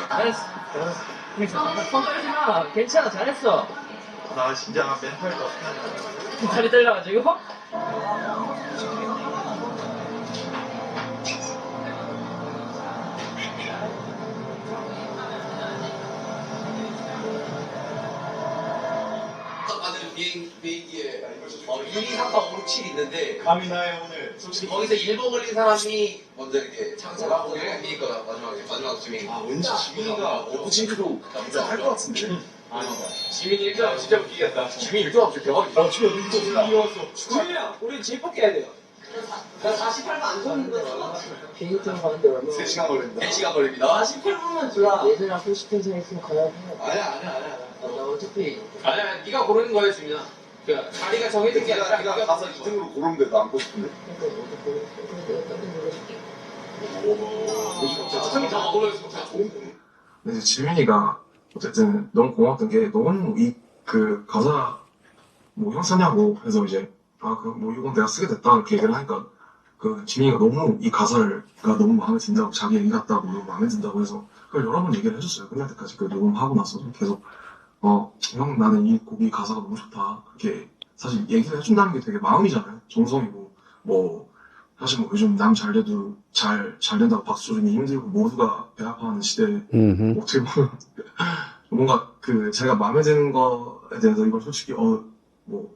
잘했어. 손 떨지 마. 괜찮아. 잘했어. 나 진짜 멘탈도 어떻게 다리 떨려가지고. 다들 비행기에 1, 2, 3, 4, 5, 6, 7 있는데 감이 나요 오늘. 솔직히 거기서 1번 걸린 사람이 먼저 이렇게 창사하고 지민이가 마지막 지민이. 아 왠지 지민이가 오브징크로 남자 할 것 같은데. 지민이 1등 진짜 웃기겠다. 지민이 1등 하면 대박이다. 지민이 1등 지민이야, 우리 제일 해야 돼요. 나 48분 안 줬는데 비행기 타고 가는데 얼마? 3시간 걸립니다. 3시간 걸립니다. 48분만 주라. 얘들아 하고 싶은 생각 있으면 가야 해. 아니야. 나 어차피 아니야, 네가 고르는 거야, 지민아. 그러니까 자리가 정해진 게 아니라 네가 가서 2등으로 고르면 돼. 나 안 보고 싶은데. 형이 더 고르겠어. 근데 이제 지민이가 어쨌든 너무 고마웠던 게 너무 그 가사 뭐 형 쓰냐고 해서 이제 뭐 이건 내가 쓰게 됐다 이렇게 얘기를 하니까 그 지민이가 너무 이 가사가 너무 마음에 든다고 자기 얘기 같다고 너무 마음에 든다고 해서 그걸 여러 번 얘기를 해줬어요. 끝날 때까지 그 녹음하고 나서 계속 형 나는 이 곡이 가사가 너무 좋다 그렇게 사실 얘기를 해준다는 게 되게 마음이잖아요. 정성이고 뭐 사실 뭐 요즘 남 잘 돼도 잘 된다고 박수 쳐주니 힘들고 모두가 배 아파하는 시대에 어떻게 보면 뭔가 그 제가 마음에 드는 거에 대해서 이걸 솔직히 뭐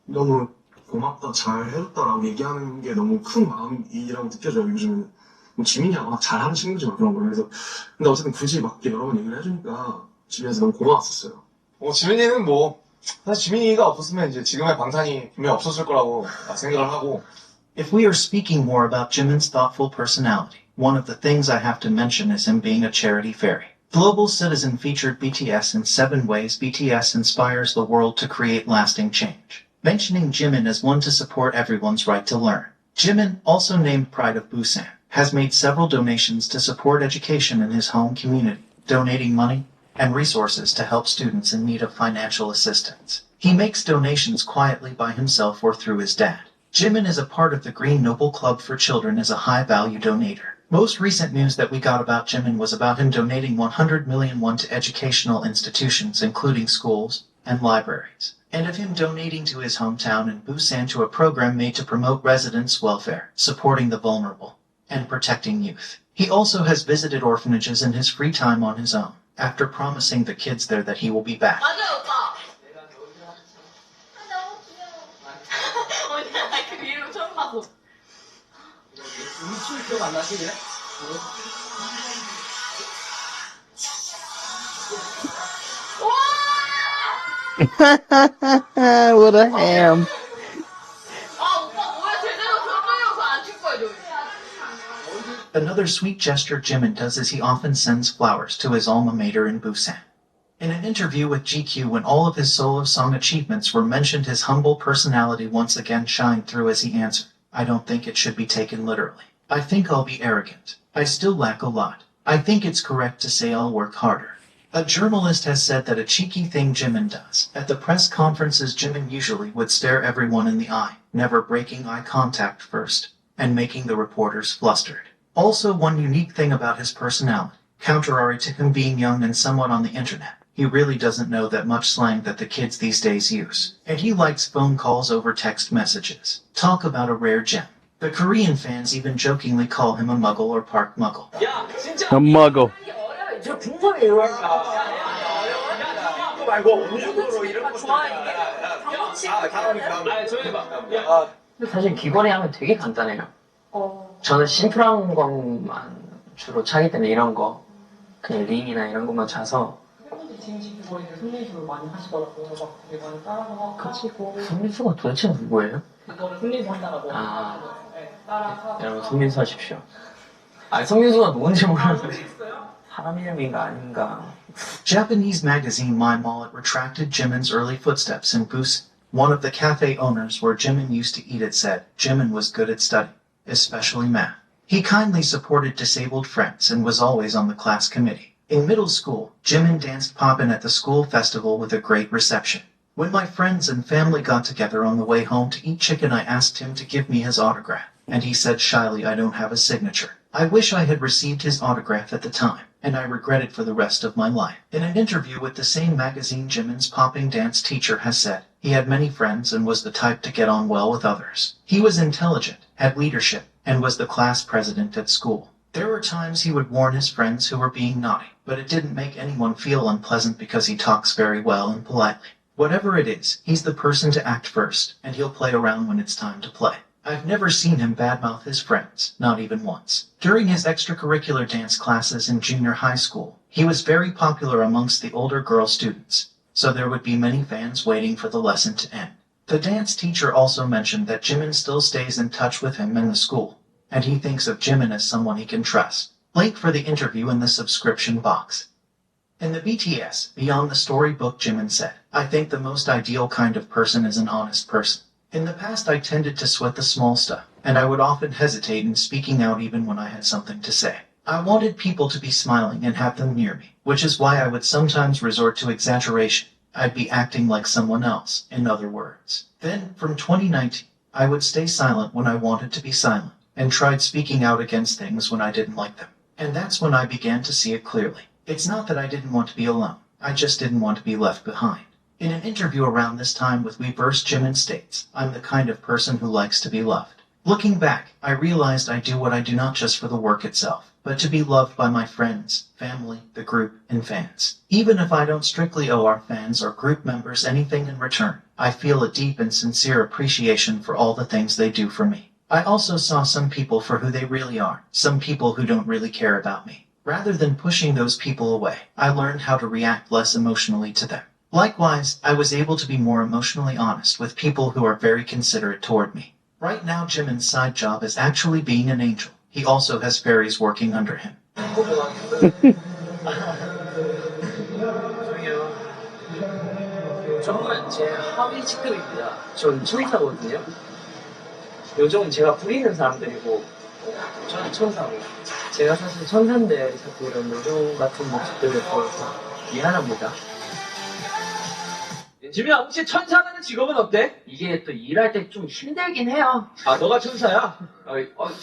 너무 고맙다 잘 해줬다라고 얘기하는 게 너무 큰 마음이라고 느껴져요. 요즘은 뭐 지민이가 워낙 잘하는 친구지만 그런 거 그래서 근데 어쨌든 굳이 막 여러 번 얘기를 해주니까 집에서 너무 고마웠었어요. 지민이는 뭐 사실 지민이가 없었으면 이제 지금의 방탄이 분명히 없었을 거라고 생각을 하고. If we are speaking more about Jimin's thoughtful personality, one of the things I have to mention is him being a charity fairy. Global Citizen featured BTS in 7 ways BTS inspires the world to create lasting change, mentioning Jimin as one to support everyone's right to learn. Jimin, also named Pride of Busan, has made several donations to support education in his home community, donating money and resources to help students in need of financial assistance. He makes donations quietly by himself or through his dad. Jimin is a part of the Green Noble Club for Children as a high-value donator. Most recent news that we got about Jimin was about him donating 100 million won to educational institutions, including schools and libraries, and of him donating to his hometown in Busan to a program made to promote residents' welfare, supporting the vulnerable, and protecting youth. He also has visited orphanages in his free time on his own. after promising the kids there that he will be back. 맞아요, 오빠. 언니야, 나 그 이름 처음 봤어. 우리 기억 안 나지, 그래? What a ham. 아, 오빠 뭐야, 제대로 설명해서 안 칠 거야, 저기. Another sweet gesture Jimin does is he often sends flowers to his alma mater in Busan. In an interview with GQ when all of his solo song achievements were mentioned, his humble personality once again shined through as he answered, "I don't think it should be taken literally. I think I'll be arrogant. I still lack a lot. I think it's correct to say I'll work harder." A journalist has said that a cheeky thing Jimin does. At the press conferences, Jimin usually would stare everyone in the eye, never breaking eye contact first, and making the reporters flustered. Also, one unique thing about his personality, contrary to him being young and somewhat on the internet, he really doesn't know that much slang that the kids these days use. And he likes phone calls over text messages. Talk about a rare gem. The Korean fans even jokingly call him a muggle or park muggle. 야, 진짜. A muggle. 저 궁금해요. 말고 어느 정도로 이런 거 좋아해? 조용히 봐. 사실 귀걸이 하면 되게 간단해요. 저는 심플한 것만 주로 차기 때문에 이런 거 그냥 링이나 이런 것만 차서. 손민수를 많이 하시더라고요. 막 되게 많이 따라서 하시고. 손민수가 도대체 누구예요? 그거를 손민수 한다고. 따라서. 여러분 손민수 하십시오. 아니 손민수가 누군지 몰라서. 사람 이름인가 아닌가. Japanese magazine My Mullet retracted Jimin's early footsteps in Busan. One of the cafe owners where Jimin used to eat it said Jimin was good at study, especially math. He kindly supported disabled friends and was always on the class committee. In middle school, Jimin danced poppin' at the school festival with a great reception. When my friends and family got together on the way home to eat chicken, I asked him to give me his autograph, and he said shyly, "I don't have a signature." I wish I had received his autograph at the time, and I regret it for the rest of my life. In an interview with the same magazine, Jimin's popping dance teacher has said he had many friends and was the type to get on well with others. He was intelligent, had leadership, and was the class president at school. There were times he would warn his friends who were being naughty, but it didn't make anyone feel unpleasant because he talks very well and politely. Whatever it is, he's the person to act first, and he'll play around when it's time to play. I've never seen him badmouth his friends, not even once. During his extracurricular dance classes in junior high school, he was very popular amongst the older girl students, so there would be many fans waiting for the lesson to end. The dance teacher also mentioned that Jimin still stays in touch with him in the school, and he thinks of Jimin as someone he can trust. Link for the interview in the subscription box. In the BTS Beyond the Storybook, Jimin said, "I think the most ideal kind of person is an honest person. In the past, I tended to sweat the small stuff, and I would often hesitate in speaking out even when I had something to say. I wanted people to be smiling and have them near me, which is why I would sometimes resort to exaggeration. I'd be acting like someone else, in other words. Then, from 2019, I would stay silent when I wanted to be silent, and tried speaking out against things when I didn't like them. And that's when I began to see it clearly. It's not that I didn't want to be alone, I just didn't want to be left behind." In an interview around this time with Weverse, Jimin states, "I'm the kind of person who likes to be loved. Looking back, I realized I do what I do not just for the work itself, but to be loved by my friends, family, the group, and fans. Even if I don't strictly owe our fans or group members anything in return, I feel a deep and sincere appreciation for all the things they do for me. I also saw some people for who they really are, some people who don't really care about me. Rather than pushing those people away, I learned how to react less emotionally to them. Likewise, I was able to be more emotionally honest with people who are very considerate toward me. Right now, Jimin's side job is actually being an angel. He also has fairies working under him." 저는 제 하위 직급입니다. 전 천사거든요. 요즘은 제가 부리는 사람들이고 저는 천사고 제가 사실 천사인데 자꾸 이런 요즘 같은 모습들을 보여서 미안합니다. 지민아, 혹시 천사라는 직업은 어때? 이게 또 일할 때 좀 힘들긴 해요. 아, 너가 천사야?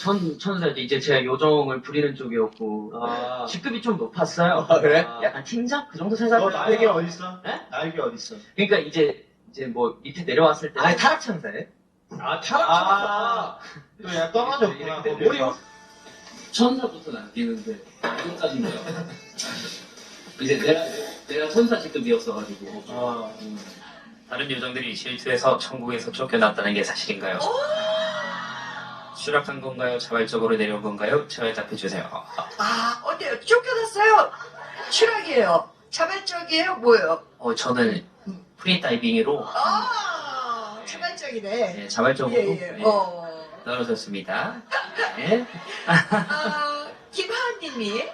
전 천사인데 이제 제가 요정을 부리는 쪽이었고 직급이 좀 높았어요. 아, 그래? 약간 팀장? 그 정도 생각해요. 너 날개 어딨어? 네? 날개 어딨어? 그러니까 이제 뭐 밑에 내려왔을 때 타락 천사예요? 아, 타락 천사. 또 야, 떨어졌구나. 머리 천사부터 안 뛰는데 천사인가요? 이제 내가 천사 직급이었어가지고. 다른 요정들이 질투해서 천국에서 쫓겨났다는 게 사실인가요? 추락한 건가요? 자발적으로 내려온 건가요? 잘 답해주세요. 아, 어때요? 쫓겨났어요? 추락이에요? 자발적이에요? 뭐예요? 저는 프리다이빙으로 자발적이네. 네, 자발적으로 예, 예. 네, 떨어졌습니다. 네. 김하은님이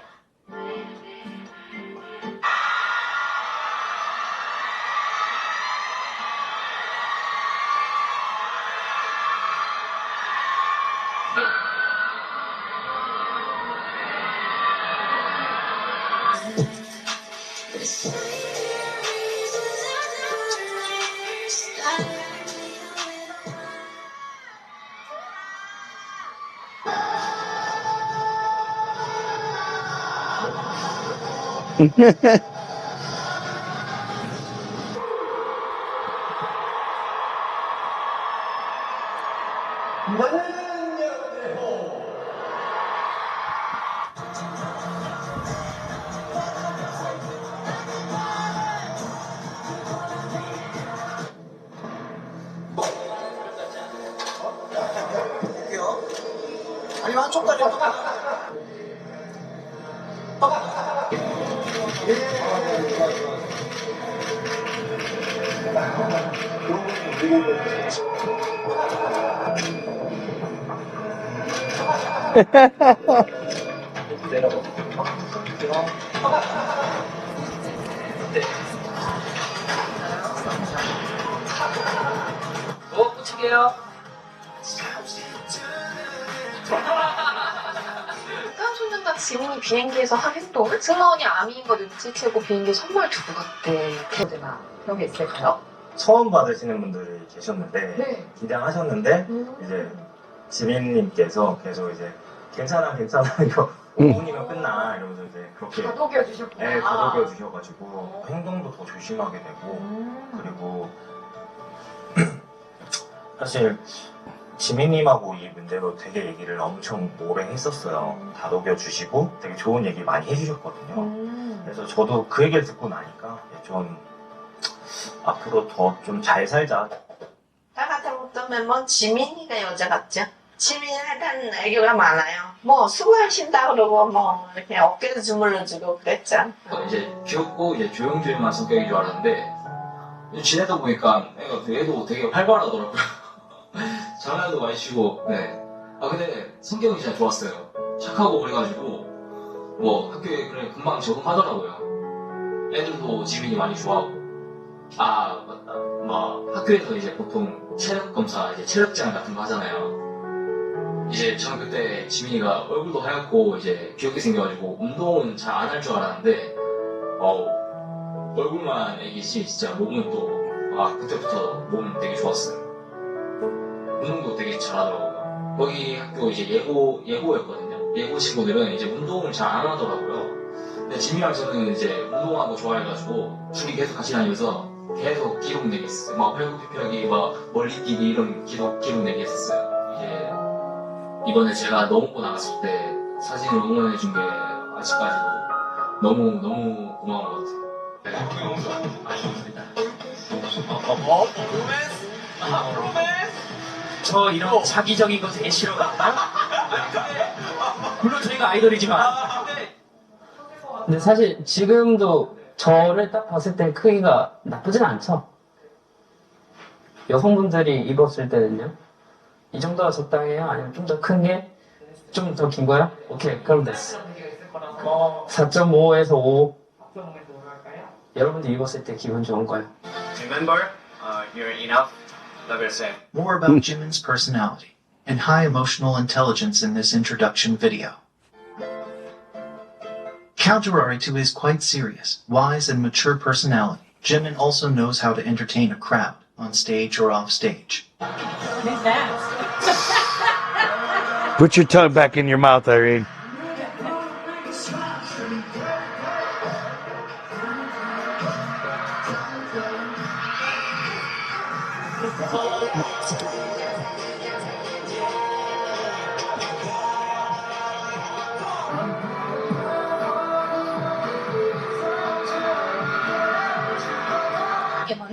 아니 한쪽 다리 붙이게요. 깡총장과 지민이 비행기에서 한 행동, 승마원이 아미인 거 눈치채고 비행기에 선물 주고 갔대. 그런 게 있을까요? 처음 받으시는 분들이 계셨는데 네. 긴장하셨는데 이제 지민님께서 계속 이제 괜찮아 이거 5분이면 끝나 이러면서 이제 그렇게 다독여 주셨구나. 네, 다독여 주셔가지고 행동도 더 조심하게 되고 그리고 사실 지민님하고 이 문제로 되게 얘기를 엄청 오래 했었어요. 다독여 주시고 되게 좋은 얘기 많이 해주셨거든요. 그래서 저도 그 얘기를 듣고 나니까 좀 앞으로 더 좀 잘 살자. 나 같은 어떤 멤버는 지민이가 여자 같죠? 지민이 하여튼 애교가 많아요. 뭐 수고하신다 그러고 뭐 이렇게 어깨도 주물러주고 그랬죠. 이제 귀엽고 이제 조용조용한 성격인 줄 알았는데 지내다 보니까 애도 되게 활발하더라고요. 장난도 많이 치고. 네. 근데 성격이 진짜 좋았어요. 착하고 그래가지고 뭐 학교에 그래 금방 적응하더라고요. 애들도 지민이 많이 좋아하고. 맞다. 뭐 학교에서 이제 보통 체력 검사, 이제 체력장 같은 거 하잖아요. 이제 저는 그때 지민이가 얼굴도 하얗고 이제 귀엽게 생겨가지고 운동은 잘 안 할 줄 알았는데 얼굴만 애기지 진짜 몸은 또 그때부터 몸 되게 좋았어요. 운동도 되게 잘하더라고요. 거기 학교 이제 예고였거든요. 예고 친구들은 이제 운동을 잘 안 하더라고요. 근데 지민이랑 저는 이제 운동하는 거 좋아해가지고 둘이 계속 같이 다니면서 계속 기록 내기 했어요. 막 팔굽혀펴기, 막 멀리 뛰기 이런 기록 내기 했었어요. 이제 이번에 제가 넘고 나갔을 때 사진을 응원해준 게 아직까지도 너무 고마운 것 같아요. 네. 너무 좋습니다. 로맨스? 저 이런 자기적인 거 되게 싫어한다. 물론 저희가 아이돌이지만. 근데 사실 지금도 저를 딱 봤을 때 크기가 나쁘진 않죠. 여성분들이 입었을 때는요. 이 정도가 적당해요? 아니면 좀 더 큰 게? 좀 더 긴 거요? 오케이, 그럼 됐어. 4.5에서 5. 여러분들 입었을 때 기분 좋은 거예요. Remember, you're enough. Love yourself. More about Jimin's personality and high emotional intelligence in this introduction video. Contrary to his quite serious, wise, and mature personality, Jimin also knows how to entertain a crowd, on stage or off stage. Put your tongue back in your mouth, Irene.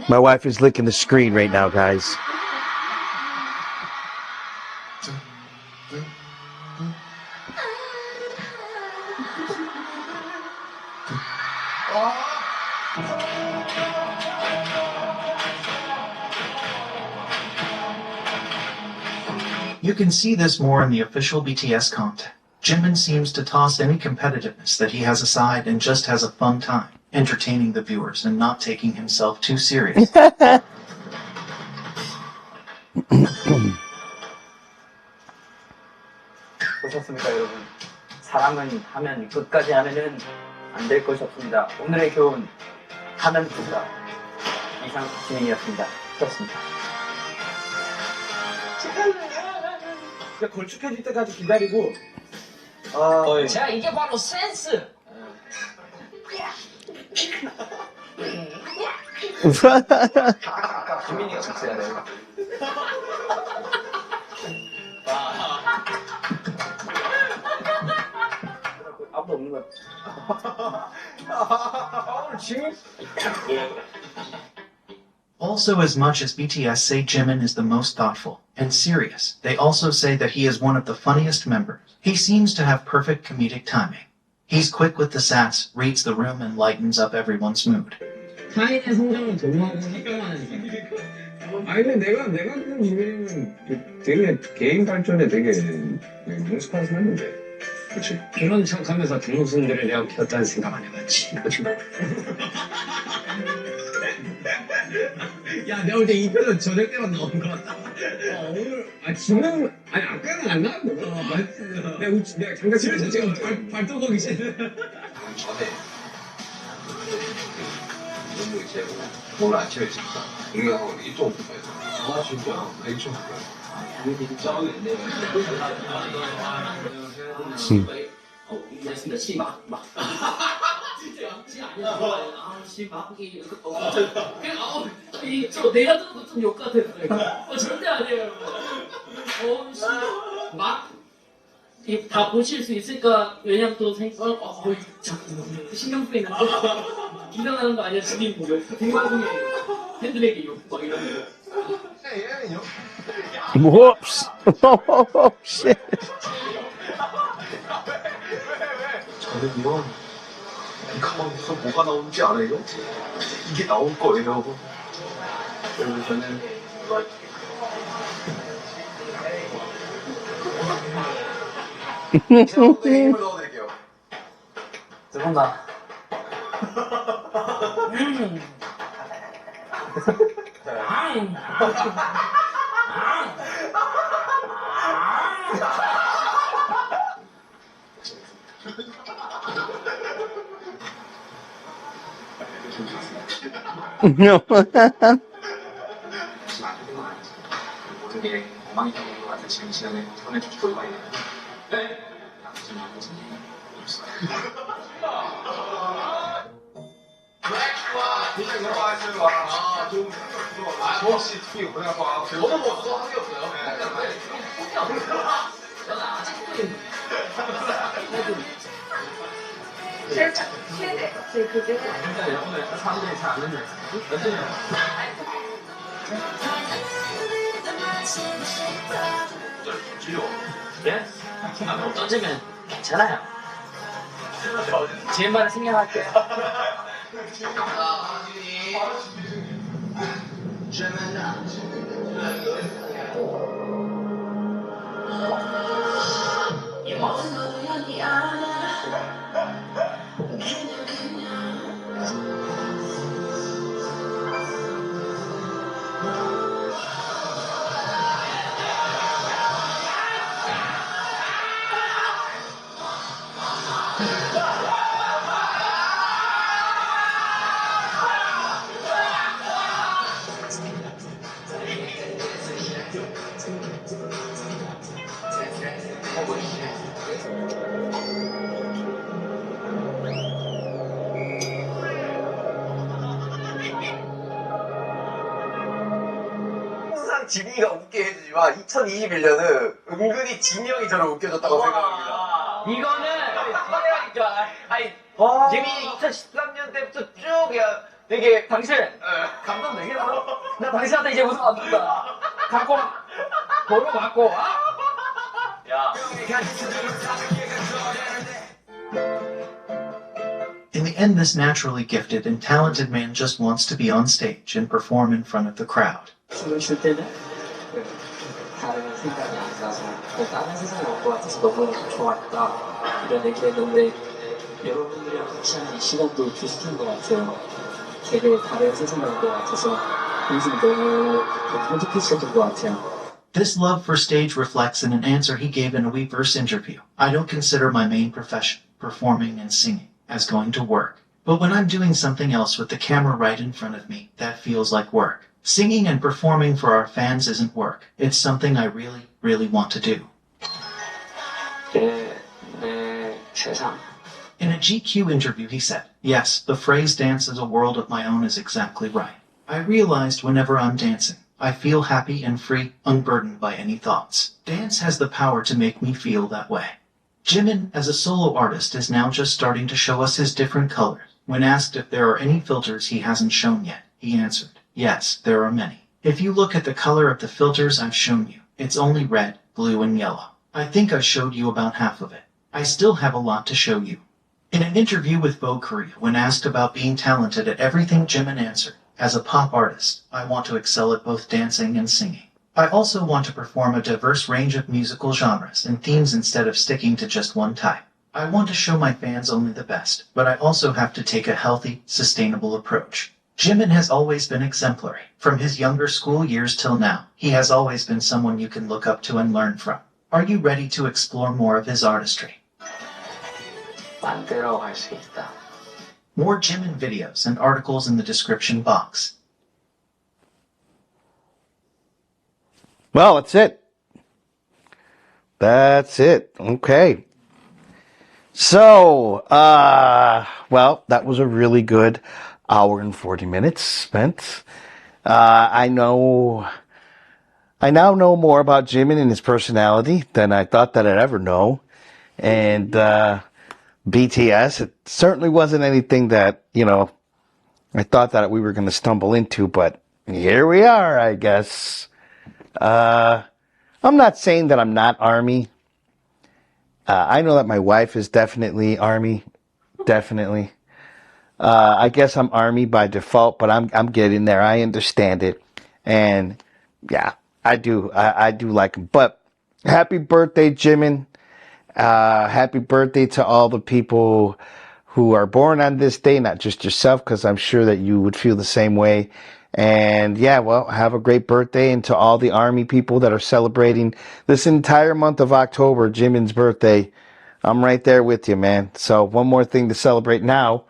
My wife is licking the screen right now, guys. You can see this more in the official BTS content. Jimin seems to toss any competitiveness that he has aside and just has a fun time, entertaining the viewers and not taking himself too serious. 보셨습니까, 여러분? 사랑은 하면 끝까지 하면은 안 될 것이 없습니다. 오늘의 교훈 하면 된다. 이상 진행이었습니다. 그렇습니다. 걸쭉해질 때까지 기다리고. 제가 이게 바로 센스. 지민이가 같이 해야 돼요. 아무도 없는 것 같아. 오늘 지민? Also, as much as BTS say Jimin is the most thoughtful and serious, they also say that he is one of the funniest members. He seems to have perfect comedic timing. He's quick with the sass, reads the room, and lightens up everyone's mood. 타인의 성장을 도모하고 합병하는 사람. 아니 근데 내가 그 지민이는 되게 개인 발전에 되게 능숙한 사람인데. 그렇지. 그런 척하면서 등록생들을 내가 키웠다는 생각 안 해봤지. 그렇지. 야, 내가 볼 때 이 편은 저녁 때만 나온 것 같다. 오늘, 지금, 아니, 아까는 안 나왔거든. 맞지. 내가 장난치면서 지금 발톱하기 싫어. 전에 너무 이제 뭘 안 채워있으니까 공연하고 이쪽 볼까요? 아, 진짜? 이쪽 볼까요? 말씀드렸습니다. 시막 저 내가 듣는 것좀 욕 같았어요. 절대 아니에요. 다 보실 수 있을까? 왜냐면 또 신경 쓰이는데 긴장하는 거 아니야? 지금 생방송에 팬들에게 욕 막 이런 거. Whoops. Oh, shit. 저는 이런 이 가방에서 뭐가 나오는지 알아요? 이게 나올 거예요. 그래서 저는 힘을 넣어드릴게요. 죄송합니다. No. 모든 게 엉망이 되는 것 같은 지금 시간에 보내주시고 많이 네? 혹시 특히 고생하고 저도 뭐 또 한 게 없어요. 저는 아직도 제 그게 오늘 사람들이 잘 안 듣는 예? 던지면 괜찮아요. 제 말을 생각할게요. 항상 지민이가 웃게 해주지만 2021년은 은근히 진영이 저를 웃겨줬다고 생각합니다. 이거는 아니 지민이 2013년 때부터 쭉 되게 당신 감동 되게 많아. 나 당신한테 이제 웃음 안 준다. 갖고 도로 맞고. 야. In the end, this naturally gifted and talented man just wants to be on stage and perform in front of the crowd. 춤을 출 때는 다른 생각이 안 나서 다른 세상에 올 것 같아서 너무 좋았다 이런 얘기를 했는데 여러분들이랑 같이 하는 이 시간도 비슷한 것 같아요. 되게 다른 세상에 올 것 같아서 항상 너무 행복했었던 것 같아요. This love for stage reflects in an answer he gave in a Weverse interview. I don't consider my main profession, performing and singing, as going to work. But when I'm doing something else with the camera right in front of me, that feels like work. Singing and performing for our fans isn't work. It's something I really, really want to do. In a GQ interview, he said, yes, the phrase dance is a world of my own is exactly right. I realized whenever I'm dancing, I feel happy and free, unburdened by any thoughts. Dance has the power to make me feel that way. Jimin, as a solo artist, is now just starting to show us his different colors. When asked if there are any filters he hasn't shown yet, he answered, yes, there are many. If you look at the color of the filters I've shown you, it's only red, blue, and yellow. I think I showed you about half of it. I still have a lot to show you. In an interview with Vogue Korea, when asked about being talented at everything, Jimin answered, as a pop artist, I want to excel at both dancing and singing. I also want to perform a diverse range of musical genres and themes instead of sticking to just one type. I want to show my fans only the best, but I also have to take a healthy, sustainable approach. Jimin has always been exemplary. From his younger school years till now, he has always been someone you can look up to and learn from. Are you ready to explore more of his artistry? 만들어갈 수 있다. More Jimin videos and articles in the description box. Well, that's it. That's it. Okay. So, well, that was a really good hour and 40 minutes spent. I now know more about Jimin and his personality than I thought that I'd ever know. And, BTS, it certainly wasn't anything that, I thought that we were going to stumble into, but here we are, I guess. I'm not saying that I'm not ARMY. I know that my wife is definitely ARMY. Definitely. I guess I'm ARMY by default, but I'm getting there. I understand it. And yeah, I do like him. But happy birthday, Jimin. Happy birthday to all the people who are born on this day, not just yourself, because I'm sure that you would feel the same way. And yeah, well, have a great birthday. And to all the ARMY people that are celebrating this entire month of October, Jimin's birthday, I'm right there with you, man. So one more thing to celebrate now,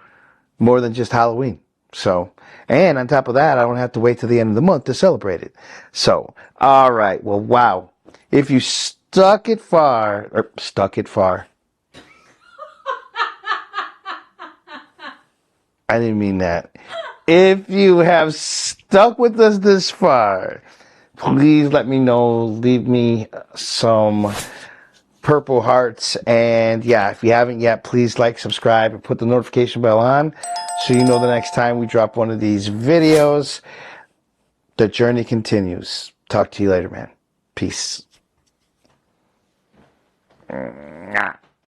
more than just Halloween. So, and on top of that, I don't have to wait till the end of the month to celebrate it. So, all right. Well, wow. If you stuck it far. I didn't mean that. If you have stuck with us this far, please let me know. Leave me some purple hearts. And yeah, if you haven't yet, please like, subscribe, and put the notification bell on so you know the next time we drop one of these videos. The journey continues. Talk to you later, man. Peace. Mwah.